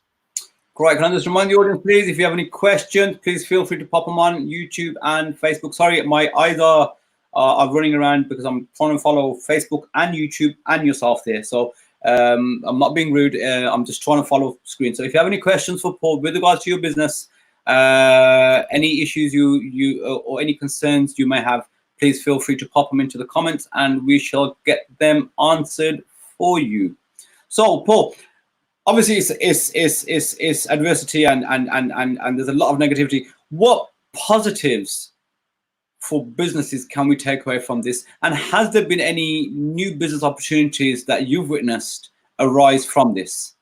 Speaker 1: Great. Can I just remind the audience, please, if you have any questions, please feel free to pop them on YouTube and Facebook. Sorry, my eyes are running around because I'm trying to follow Facebook and YouTube and yourself there. So I'm not being rude. I'm just trying to follow screen. So if you have any questions for Paul with regards to your business, any issues you or any concerns you may have, please feel free to pop them into the comments and we shall get them answered for you. So Paul, obviously it's adversity and there's a lot of negativity. What positives for businesses can we take away from this, and has there been any new business opportunities that you've witnessed arise from this?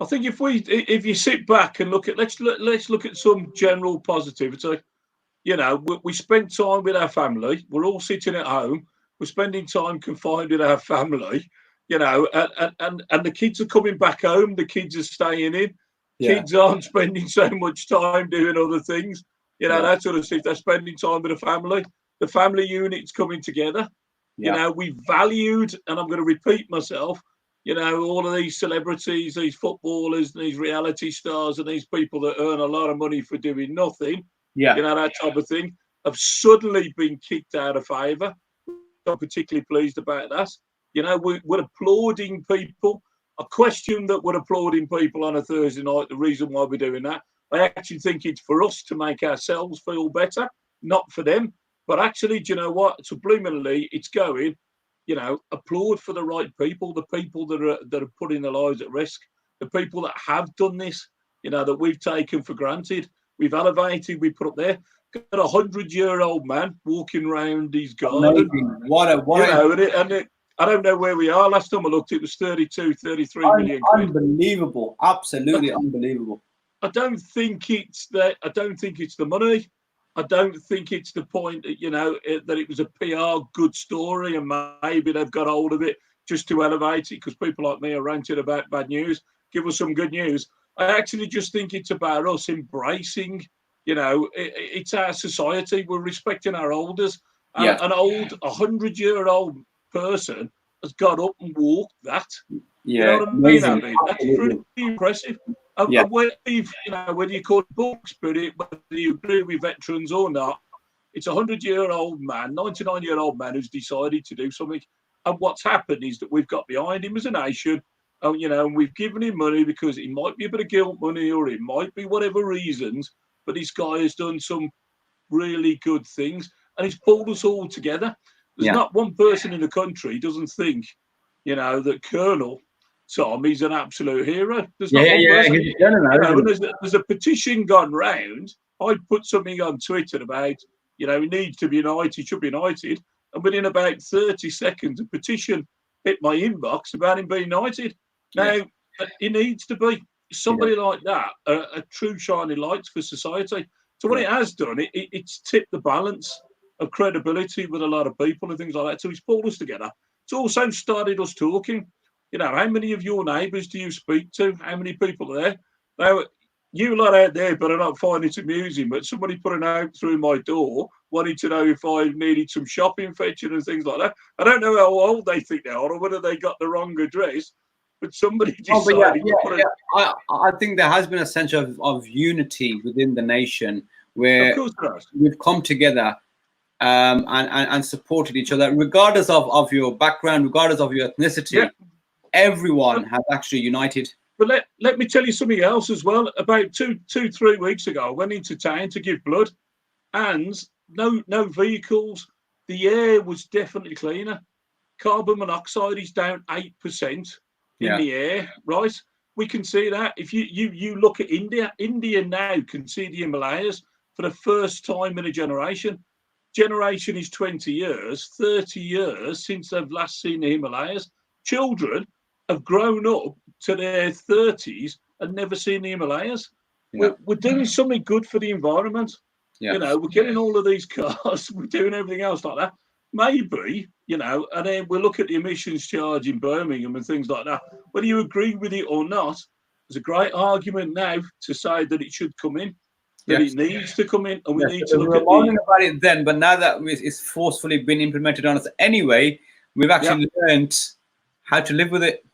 Speaker 2: I think if you sit back and look at let's look at some general positivity. We spend time with our family. We're all sitting at home. We're spending time confined with our family. And the kids are coming back home. The kids are staying in. Kids aren't spending so much time doing other things. That sort of stuff. They're spending time with the family. The family unit's coming together. We valued, and I'm going to repeat myself, all of these celebrities, these footballers, these reality stars, and these people that earn a lot of money for doing nothing, that type of thing, have suddenly been kicked out of favour. I'm particularly pleased about that. We're applauding people. I question that we're applauding people on a Thursday night. The reason why we're doing that, I actually think it's for us to make ourselves feel better, not for them. But actually, do you know what? Subliminally, it's going, applaud for the right people, the people that are putting their lives at risk, the people that have done this, that we've taken for granted, we've elevated, we put up there. Got a 100-year-old man walking around his garden. I don't know where we are. Last time I looked, it was 32, 33 million quid.
Speaker 1: Unbelievable. Absolutely unbelievable.
Speaker 2: I don't think it's that. I don't think it's the money. I don't think it's the point that, that it was a PR good story and maybe they've got hold of it just to elevate it because people like me are ranting about bad news. Give us some good news. I actually just think it's about us embracing, it's our society. We're respecting our elders. An old 100-year-old person has got up and walked that. You know what I mean? That's pretty impressive. Whether you call it book spirit, whether you agree with veterans or not, it's a 100-year-old man, 99-year-old man who's decided to do something. And what's happened is that we've got behind him as a nation, and we've given him money because it might be a bit of guilt money or it might be whatever reasons, but this guy has done some really good things and he's pulled us all together. There's not one person in the country who doesn't think, that Colonel Tom, he's an absolute hero. There's not one person. There's a petition gone round. I put something on Twitter about, he needs to be united, he should be united. And within about 30 seconds, a petition hit my inbox about him being united. Now, he needs to be somebody like that, a true shining light for society. So what it has done, it's tipped the balance of credibility with a lot of people and things like that. So it's pulled us together. It's also started us talking. How many of your neighbours do you speak to? How many people are there? Now, you lot out there better not find it amusing, but somebody put a note through my door wanting to know if I needed some shopping fetching and things like that. I don't know how old they think they are or whether they got the wrong address, but somebody
Speaker 1: Oh,
Speaker 2: decided.
Speaker 1: I think there has been a sense of unity within the nation
Speaker 2: Of
Speaker 1: where
Speaker 2: course there is.
Speaker 1: we've come together and supported each other, regardless of your background, regardless of your ethnicity.
Speaker 2: Yeah.
Speaker 1: Everyone has actually united.
Speaker 2: But let me tell you something else as well. About 3 weeks ago, I went into town to give blood, and no vehicles. The air was definitely cleaner. Carbon monoxide is down 8% in the air, right? We can see that. If you look at India now can see the Himalayas for the first time in a generation. Generation is 20 years, 30 years since they've last seen the Himalayas. Children have grown up to their 30s and never seen the Himalayas. We're doing something good for the environment.
Speaker 1: Yeah.
Speaker 2: You know, we're getting all of these cars, we're doing everything else like that. Maybe, you know, and then we'll look at the emissions charge in Birmingham and things like that. Whether you agree with it or not, there's a great argument now to say that it should come in, that it needs to come in, and we need to look at
Speaker 1: moaning about it then, but now that it's forcefully been implemented on us anyway, we've actually learned how to live with it.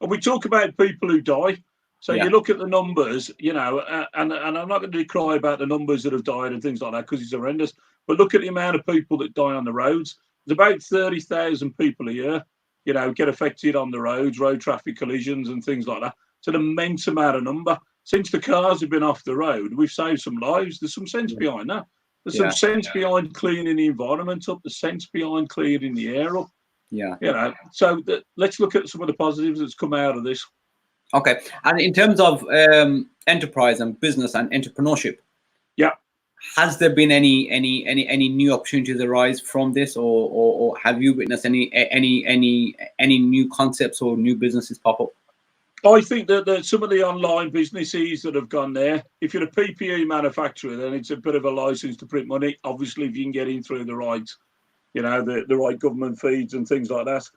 Speaker 2: And we talk about people who die. So you look at the numbers, you know, and I'm not going to decry about the numbers that have died and things like that because it's horrendous. But look at the amount of people that die on the roads. There's about 30,000 people a year, you know, get affected on the roads, road traffic collisions and things like that. It's an immense amount of number. Since the cars have been off the road, we've saved some lives. There's some sense behind that. There's some sense behind cleaning the environment up. There's sense behind cleaning the air up.
Speaker 1: Yeah.
Speaker 2: You know, so let's look at some of the positives that's come out of this.
Speaker 1: Okay. And in terms of enterprise and business and entrepreneurship, has there been any new opportunities arise from this, or have you witnessed any new concepts or new businesses pop up?
Speaker 2: I think that some of the online businesses that have gone there, if you're a PPE manufacturer, then it's a bit of a license to print money. Obviously, if you can get in through the right, you know, the right government feeds and things like that.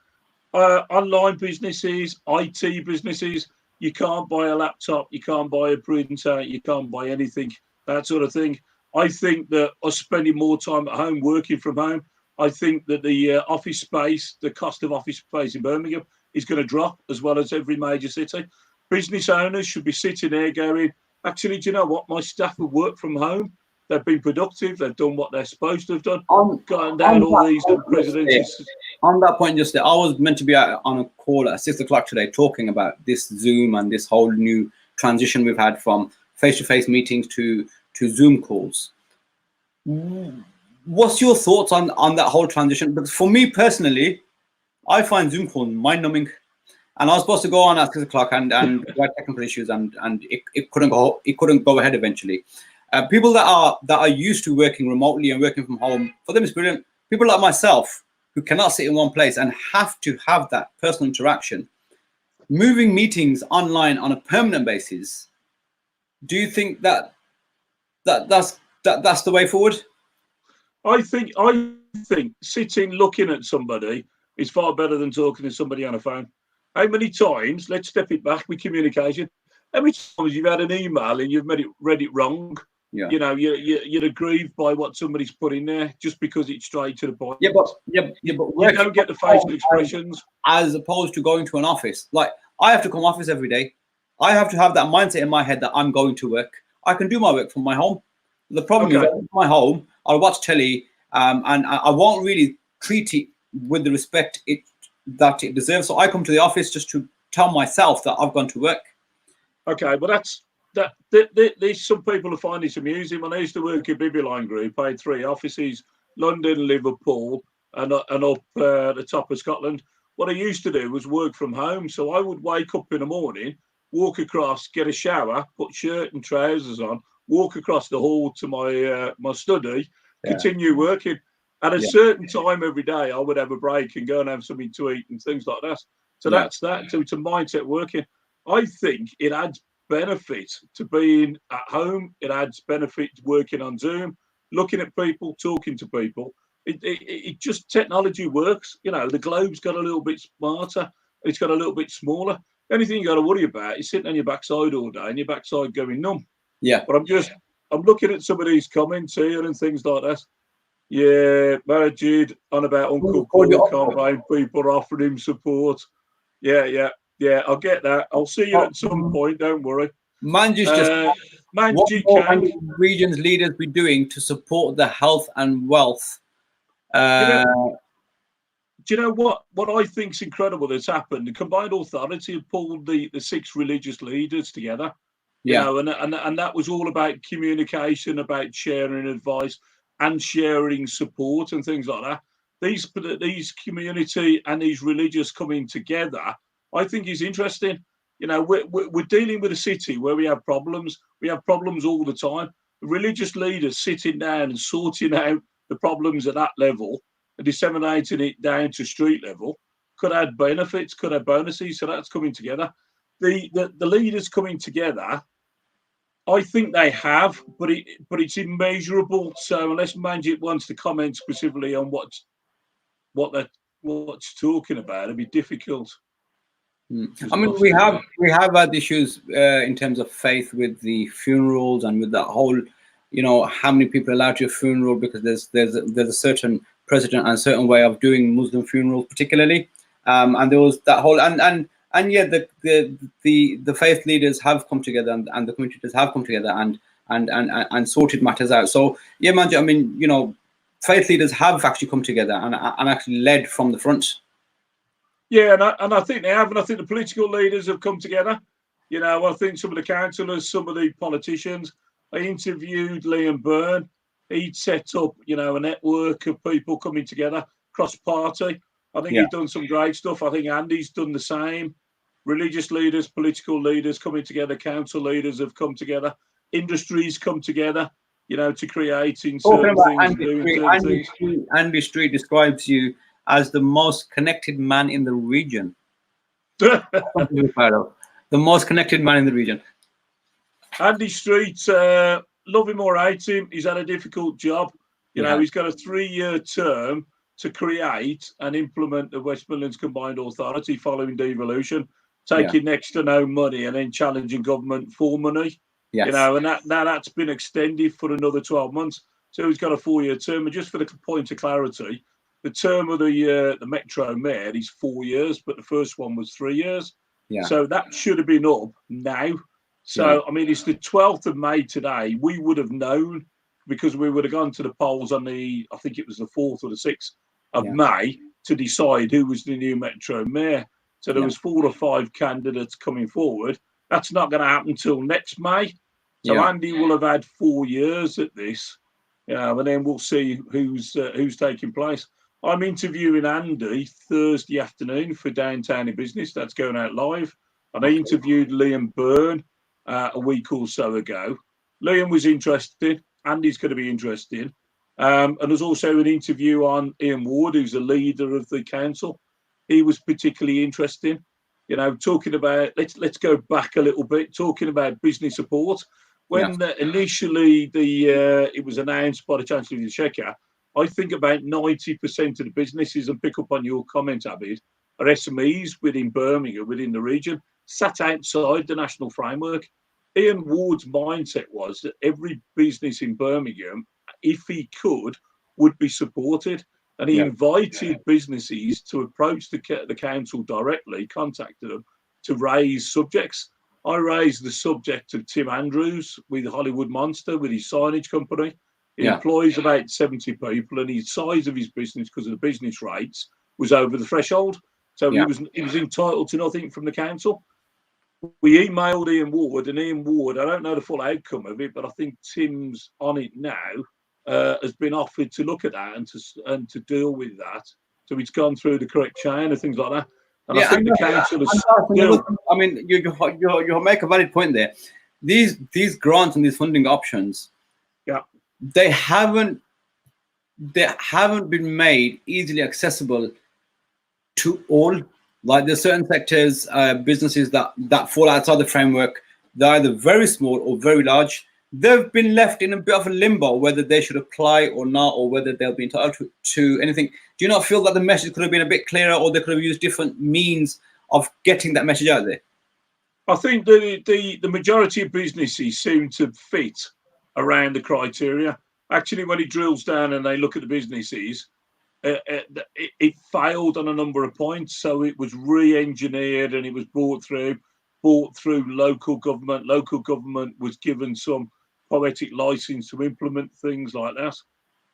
Speaker 2: Online businesses, IT businesses, you can't buy a laptop, you can't buy a printer, you can't buy anything, that sort of thing. I think that us spending more time at home, working from home, I think that the office space, the cost of office space in Birmingham is going to drop, as well as every major city. Business owners should be sitting there going, actually, do you know what? My staff have worked from home. They've been productive. They've done what they're supposed to have done. Gotten down all these presidencies.
Speaker 1: On that point, just I was meant to be on a call at 6 o'clock today talking about this Zoom and this whole new transition we've had from face-to-face meetings to Zoom calls. What's your thoughts on that whole transition? Because for me personally, I find Zoom calls mind-numbing. And I was supposed to go on at 6 o'clock and we had technical issues and it couldn't go ahead eventually. People that are used to working remotely and working from home, for them it's brilliant. People like myself who cannot sit in one place and have to have that personal interaction, moving meetings online on a permanent basis, do you think that's the way forward?
Speaker 2: I think sitting looking at somebody is far better than talking to somebody on a phone. How many times, let's step it back with communication, how many times you've had an email and you've read it wrong?
Speaker 1: Yeah.
Speaker 2: You know, you're aggrieved by what somebody's put in there just because it's straight to the point.
Speaker 1: But
Speaker 2: you don't get the facial expressions.
Speaker 1: As opposed to going to an office. Like, I have to come office every day. I have to have that mindset in my head that I'm going to work. I can do my work from my home. The problem is, at my home, I'll watch telly, and I won't really treat it with the respect that it deserves. So I come to the office just to tell myself that I've gone to work.
Speaker 2: Okay, well there's some people who find this amusing. When I used to work at Bibiline Group, I had 3 offices: London, Liverpool, and up the top of Scotland. What I used to do was work from home. So I would wake up in the morning, walk across, get a shower, put shirt and trousers on, walk across the hall to my study, continue working. At a certain time every day, I would have a break and go and have something to eat and things like that. So that's that. So it's a mindset working. I think it adds benefit to being at home. It adds benefit to working on Zoom, looking at people, talking to people. It just, technology works. You know, the globe's got a little bit smarter. It's got a little bit smaller. The only thing you got to worry about is sitting on your backside all day and your backside going numb.
Speaker 1: Yeah.
Speaker 2: But I'm looking at some of these comments here and things like that. Yeah, Marajid on about Uncle Paul campaign, people are offering him support. Yeah. Yeah, I'll get that. I'll see you at some point. Don't worry.
Speaker 1: Manji's just what
Speaker 2: Manji
Speaker 1: more
Speaker 2: can.
Speaker 1: can regions leaders be doing to support the health and wealth?
Speaker 2: Do you know what I think's incredible that's happened? The combined authority have pulled the 6 religious leaders together. You know, and that was all about communication, about sharing advice and sharing support and things like that. These community and these religious coming together, I think is interesting. You know, we're dealing with a city where we have problems. We have problems all the time. Religious leaders sitting down and sorting out the problems at that level and disseminating it down to street level could add benefits, could add bonuses. So that's coming together. The leaders coming together, I think they have, but it's immeasurable. So unless Manjit wants to comment specifically on what's talking about, it'd be difficult.
Speaker 1: I mean, we have had issues in terms of faith with the funerals and with that whole, you know, how many people are allowed to a funeral, because there's a certain precedent and certain way of doing Muslim funerals, particularly, and there was that whole and yeah, the faith leaders have come together and the communities have come together and sorted matters out. So yeah, Manji, I mean, you know, faith leaders have actually come together and actually led from the front.
Speaker 2: Yeah, and I think they have, and I think the political leaders have come together. You know, I think some of the councillors, some of the politicians. I interviewed Liam Byrne. He'd set up, you know, a network of people coming together, cross-party. I think he's done some great stuff. I think Andy's done the same. Religious leaders, political leaders coming together, council leaders have come together. Industries come together, you know, to creating certain things, doing certain things.
Speaker 1: Andy Street describes you as the most connected man in the region. The most connected man in the region.
Speaker 2: Andy Street, love him or hate him, he's had a difficult job. You know, he's got a 3-year term to create and implement the West Midlands Combined Authority following devolution, taking next to no money and then challenging government for money. Yes. You know, and that's been extended for another 12 months. So he's got a 4-year term. And just for the point of clarity, the term of the Metro Mayor is 4 years, but the first one was 3 years. Yeah. So that should have been up now. So, I mean, it's the 12th of May today. We would have known because we would have gone to the polls on I think it was the 4th or the 6th of May to decide who was the new Metro Mayor. So there was 4 or 5 candidates coming forward. That's not going to happen until next May. So Andy will have had 4 years at this, and then we'll see who's taking place. I'm interviewing Andy Thursday afternoon for Downtown in Business. That's going out live. And I interviewed Liam Byrne a week or so ago. Liam was interested. Andy's going to be interested. And there's also an interview on Ian Ward, who's the leader of the council. He was particularly interesting. You know, talking about, let's go back a little bit, talking about business support. When initially it was announced by the Chancellor of the Exchequer, I think about 90% of the businesses, and pick up on your comment, Abid, are SMEs within Birmingham, within the region, sat outside the national framework. Ian Ward's mindset was that every business in Birmingham, if he could, would be supported. And he invited businesses to approach the council directly, contacted them to raise subjects. I raised the subject of Tim Andrews with Hollywood Monster, with his signage company. He employs about 70 people, and the size of his business, because of the business rates, was over the threshold. So he was entitled to nothing from the council. We emailed Ian Ward, and Ian Ward, I don't know the full outcome of it, but I think Tim's on it now, has been offered to look at that and to deal with that. So it's gone through the correct chain and things like that. And I think the council is still...
Speaker 1: I mean, you make a valid point there. These grants and these funding options, they haven't been made easily accessible to all. Like there's certain sectors, businesses that fall outside the framework. They're either very small or very large. They've been left in a bit of a limbo whether they should apply or not, or whether they'll be entitled to anything. Do you not feel that the message could have been a bit clearer, or they could have used different means of getting that message out there?
Speaker 2: I think the majority of businesses seem to fit around the criteria. Actually, when it drills down and they look at the businesses, it failed on a number of points, so it was re-engineered and it was brought through local government. Local government was given some poetic license to implement things like that.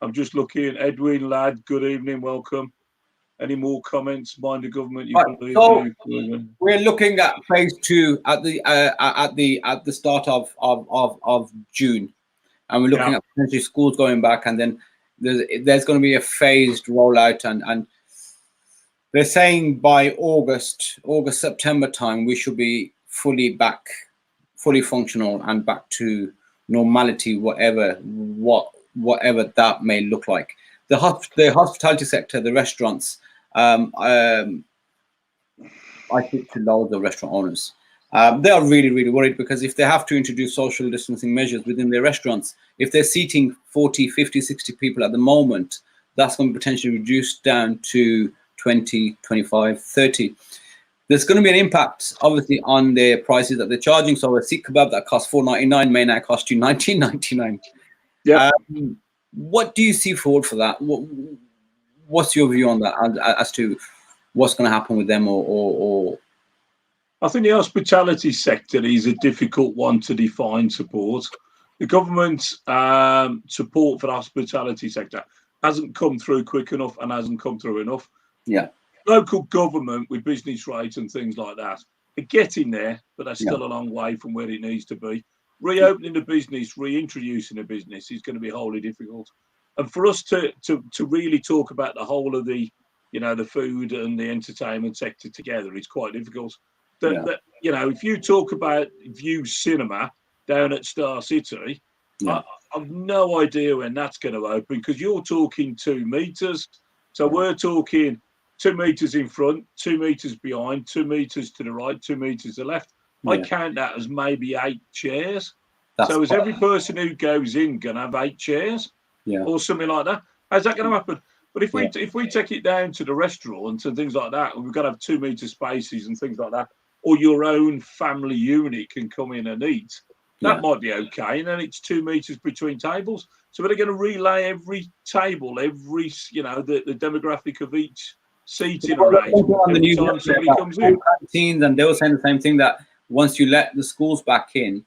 Speaker 2: I'm just looking. Edwin, lad, good evening, welcome. Any more comments? Mind the government, you
Speaker 1: Right,
Speaker 2: believe?
Speaker 1: so we're looking at phase 2 at the start of June, and we're looking at potentially schools going back, and then there's going to be a phased rollout, and they're saying by August, September time, we should be fully functional and back to normality, whatever that may look like. The hospitality sector, the restaurants, I speak to loads of restaurant owners. They are really, really worried, because if they have to introduce social distancing measures within their restaurants, if they're seating 40, 50, 60 people at the moment, that's going to potentially reduce down to 20, 25, 30. There's going to be an impact, obviously, on their prices that they're charging. So a Sikh kebab that costs $4.99 may now cost you $19.99.
Speaker 2: Yeah.
Speaker 1: What do you see forward for that? What's your view on that, as to what's going to happen with them, or?
Speaker 2: I think the hospitality sector is a difficult one to define support. The government's support for the hospitality sector hasn't come through quick enough and hasn't come through enough.
Speaker 1: Yeah.
Speaker 2: Local government with business rates and things like that are getting there, but they're still a long way from where it needs to be. Reopening the business, reintroducing a business is going to be wholly difficult. And for us to really talk about the whole of the, the food and the entertainment sector together is quite difficult. That if you talk about View Cinema down at Star City, I've no idea when that's going to open, because you're talking 2 meters. So we're talking 2 meters in front, 2 meters behind, 2 meters to the right, 2 meters to the left. I count that as maybe 8 chairs. So is every person who goes in going to have 8 chairs? Or something like that? How's that going to happen? But if we take it down to the restaurants and things like that, we've got to have 2 meter spaces and things like that, or your own family unit can come in and eat. That might be okay, and then it's 2 meters between tables. So they're going to relay every table, every the demographic of each seating arrangement every time somebody comes in.
Speaker 1: Canteens, and they were saying the same thing, that once you let the schools back in,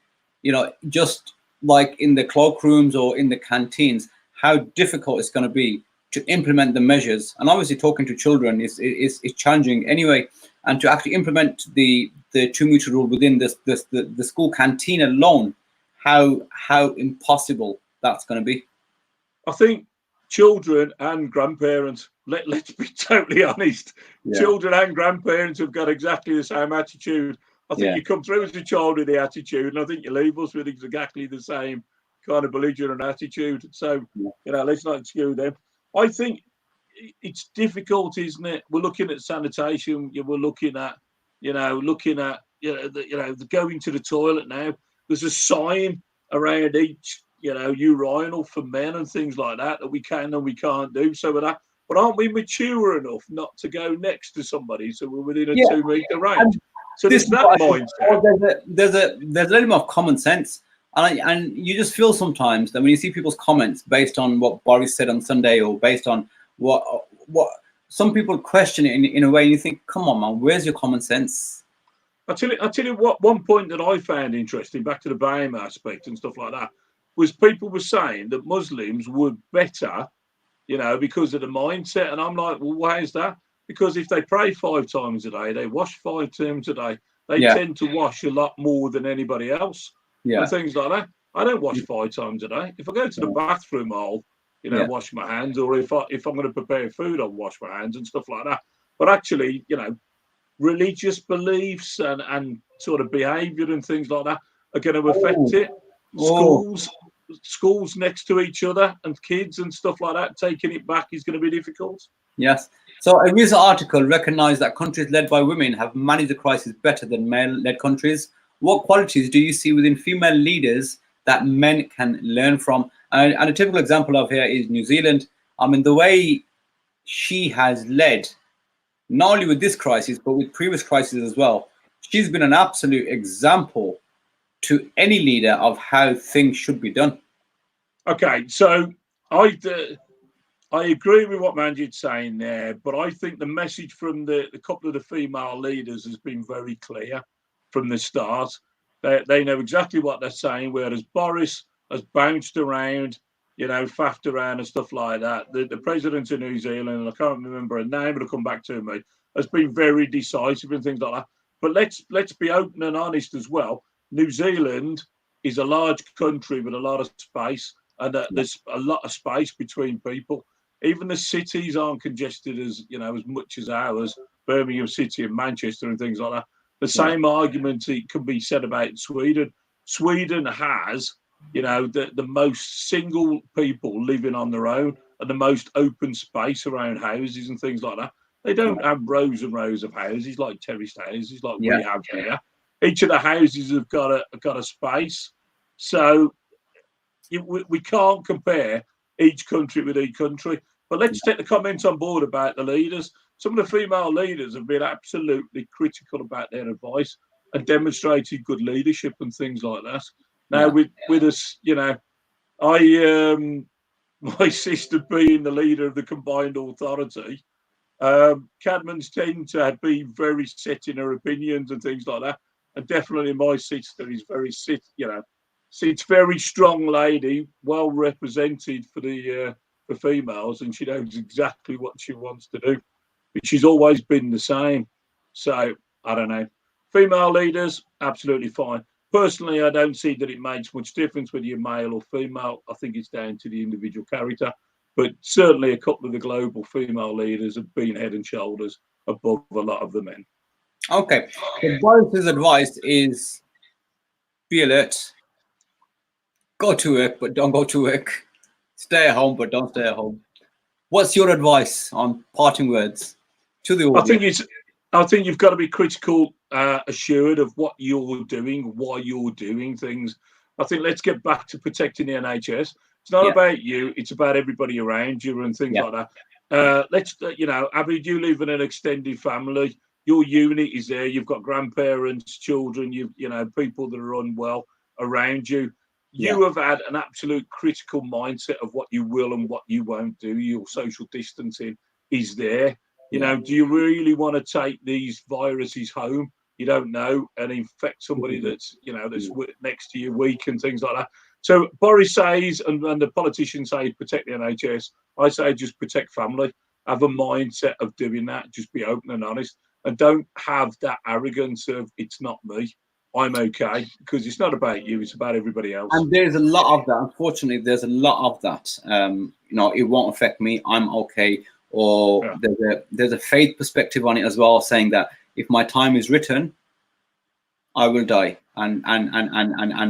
Speaker 1: just like in the cloakrooms or in the canteens, how difficult it's going to be to implement the measures. And obviously, talking to children is challenging anyway. And to actually implement the 2 meter rule within the school canteen alone, how impossible that's going to be.
Speaker 2: I think children and grandparents, let's be totally honest, children and grandparents have got exactly the same attitude. I think you come through as a child with the attitude, and I think you leave us with exactly the same kind of belligerent attitude. So, let's not excuse them. I think it's difficult, isn't it? We're looking at sanitation. We're looking at, the going to the toilet now. There's a sign around each, urinal for men and things like that we can and we can't do. So with that, but aren't we mature enough not to go next to somebody so we're within a 2 meter range? So there's that mindset.
Speaker 1: There's a little bit of common sense. And you just feel sometimes that when you see people's comments based on what Boris said on Sunday, or based on what some people question it in a way, and you think, come on, man, where's your common sense?
Speaker 2: I'll tell you what, one point that I found interesting, back to the Bahama aspect and stuff like that, was people were saying that Muslims were better, because of the mindset. And I'm like, well, why is that? Because if they pray 5 times a day, they wash 5 times a day, they tend to wash a lot more than anybody else. And things like that. I don't wash 5 times a day. If I go to the bathroom, I'll, wash my hands, or if I'm going to prepare food, I'll wash my hands and stuff like that. But actually, religious beliefs and sort of behaviour and things like that are going to affect it. Schools next to each other and kids and stuff like that, taking it back is going to be difficult.
Speaker 1: Yes. So a recent article recognised that countries led by women have managed the crisis better than male-led countries. What qualities do you see within female leaders that men can learn from? And a typical example of here is New Zealand. I mean, the way she has led, not only with this crisis, but with previous crises as well. She's been an absolute example to any leader of how things should be done.
Speaker 2: Okay, so I I agree with what Manjit's saying there, but I think the message from the couple of the female leaders has been very clear from the start. They know exactly what they're saying, whereas Boris has bounced around, faffed around and stuff like that. The president of New Zealand, and I can't remember her name, it'll come back to me, has been very decisive and things like that. But let's be open and honest as well. New Zealand is a large country with a lot of space, and there's a lot of space between people. Even the cities aren't congested as as much as ours, Birmingham City and Manchester and things like that. The same argument can be said about Sweden. Sweden has, the most single people living on their own and the most open space around houses and things like that. They don't have rows and rows of houses like terraced houses like we have here. Each of the houses have got a space, so we can't compare each country with each country. But let's take the comments on board about the leaders. Some of the female leaders have been absolutely critical about their advice and demonstrated good leadership and things like that. Now, with us, my sister being the leader of the combined authority, Cadmans tend to be very set in her opinions and things like that. And definitely my sister is very she's very strong lady, well represented for the for females, and she knows exactly what she wants to do. But she's always been the same. So I don't know. Female leaders, absolutely fine. Personally, I don't see that it makes much difference whether you're male or female. I think it's down to the individual character. But certainly a couple of the global female leaders have been head and shoulders above a lot of the men.
Speaker 1: Okay. So Boris's advice is be alert. Go to work, but don't go to work. Stay at home, but don't stay at home. What's your advice on parting words to the audience?
Speaker 2: I think you've got to be critical, assured of what you're doing, why you're doing things. I think let's get back to protecting the NHS. It's not about you; it's about everybody around you and things like that. Let's, Abby, you live in an extended family. Your unit is there. You've got grandparents, children. People that are unwell around you. You have had an absolute critical mindset of what you will and what you won't do. Your social distancing is there. Do you really want to take these viruses home? You don't know, and infect somebody that's next to you weak and things like that. So Boris says, and the politicians say, protect the NHS. I say just protect family. Have a mindset of doing that. Just be open and honest, and don't have that arrogance of it's not me. I'm okay, because it's not about you, it's about everybody else.
Speaker 1: And there's a lot of that. Unfortunately, there's a lot of that. It won't affect me. I'm okay. Or there's a faith perspective on it as well, saying that if my time is written, I will die. And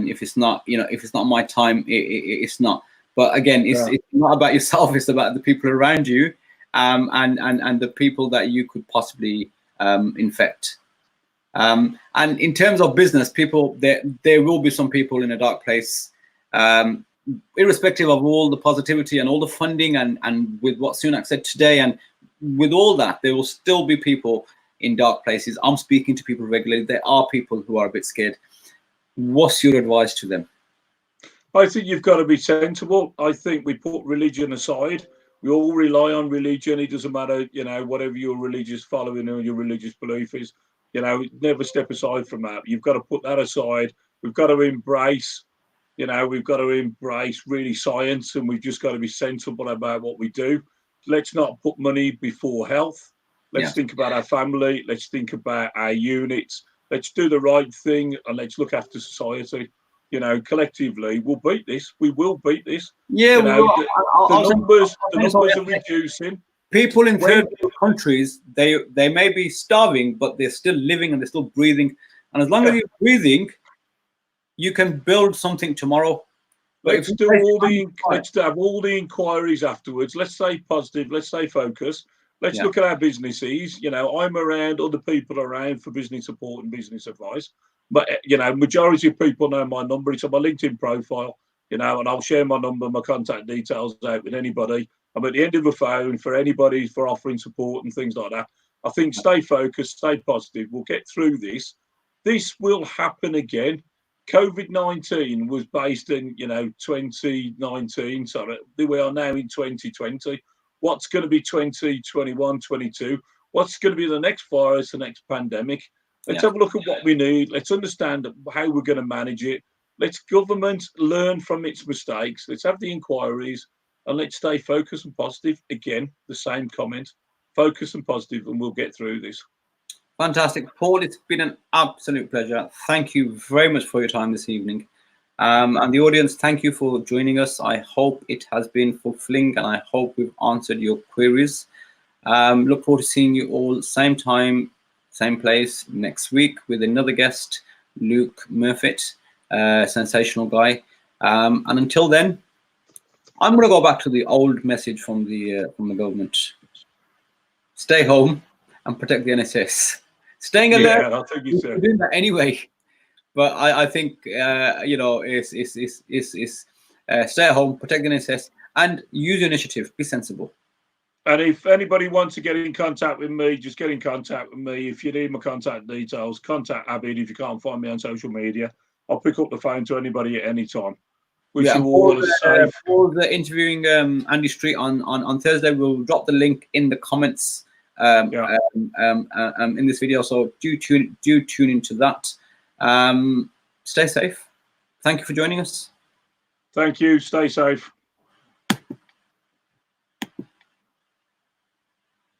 Speaker 1: if it's not, if it's not my time, it's not. But again, it's not about yourself. It's about the people around you, and the people that you could possibly infect. And in terms of business, people, there will be some people in a dark place, irrespective of all the positivity and all the funding and with what Sunak said today, and with all that, there will still be people in dark places. I'm speaking to people regularly. There are people who are a bit scared. What's your advice to them?
Speaker 2: I think you've got to be sensible. I think we put religion aside. We all rely on religion. It doesn't matter, whatever your religious following or your religious belief is. Never step aside from that. You've got to put that aside. We've got to embrace, really science, and we've just got to be sensible about what we do. Let's not put money before health. Let's think about our family. Let's think about our units. Let's do the right thing, and let's look after society. Collectively, we'll beat this. We will beat this.
Speaker 1: Yeah,
Speaker 2: the numbers are reducing.
Speaker 1: People in third world countries, they may be starving, but they're still living and they're still breathing. And as long as you're breathing, you can build something tomorrow.
Speaker 2: Let's have all the inquiries afterwards. Let's stay positive. Let's stay focused. Let's look at our businesses. I'm around, other people around for business support and business advice. But, majority of people know my number. It's on my LinkedIn profile, and I'll share my number, my contact details out with anybody. I'm at the end of the phone for anybody for offering support and things like that. I think stay focused, stay positive. We'll get through this. This will happen again. COVID-19 was based in, 2019. So we are now in 2020. what's going to be 2021, 22, what's going to be the next virus, the next pandemic. Let's have a look at what we need. Let's understand how we're going to manage it. Let's government learn from its mistakes. Let's have the inquiries, and let's stay focused and positive. Again, the same comment, focus and positive, and we'll get through this.
Speaker 1: Fantastic. Paul, it's been an absolute pleasure. Thank you very much for your time this evening. And the audience, thank you for joining us. I hope it has been fulfilling, and I hope we've answered your queries. Look forward to seeing you all same time, same place next week with another guest, Luke Murfitt, sensational guy. And until then, I'm going to go back to the old message from the government. Stay home and protect the NHS. Staying alert.
Speaker 2: Yeah, I think you said.
Speaker 1: We're doing that anyway. But I think you know, is stay at home, protect the NHS, and use your initiative. Be sensible.
Speaker 2: And if anybody wants to get in contact with me, just get in contact with me. If you need my contact details, contact Abid. If you can't find me on social media, I'll pick up the phone to anybody at any time. Wish you all a safe.
Speaker 1: For the interviewing Andy Street on Thursday, we'll drop the link in the comments in this video. So do tune into that. Stay safe. Thank you for joining us.
Speaker 2: Thank you. Stay safe.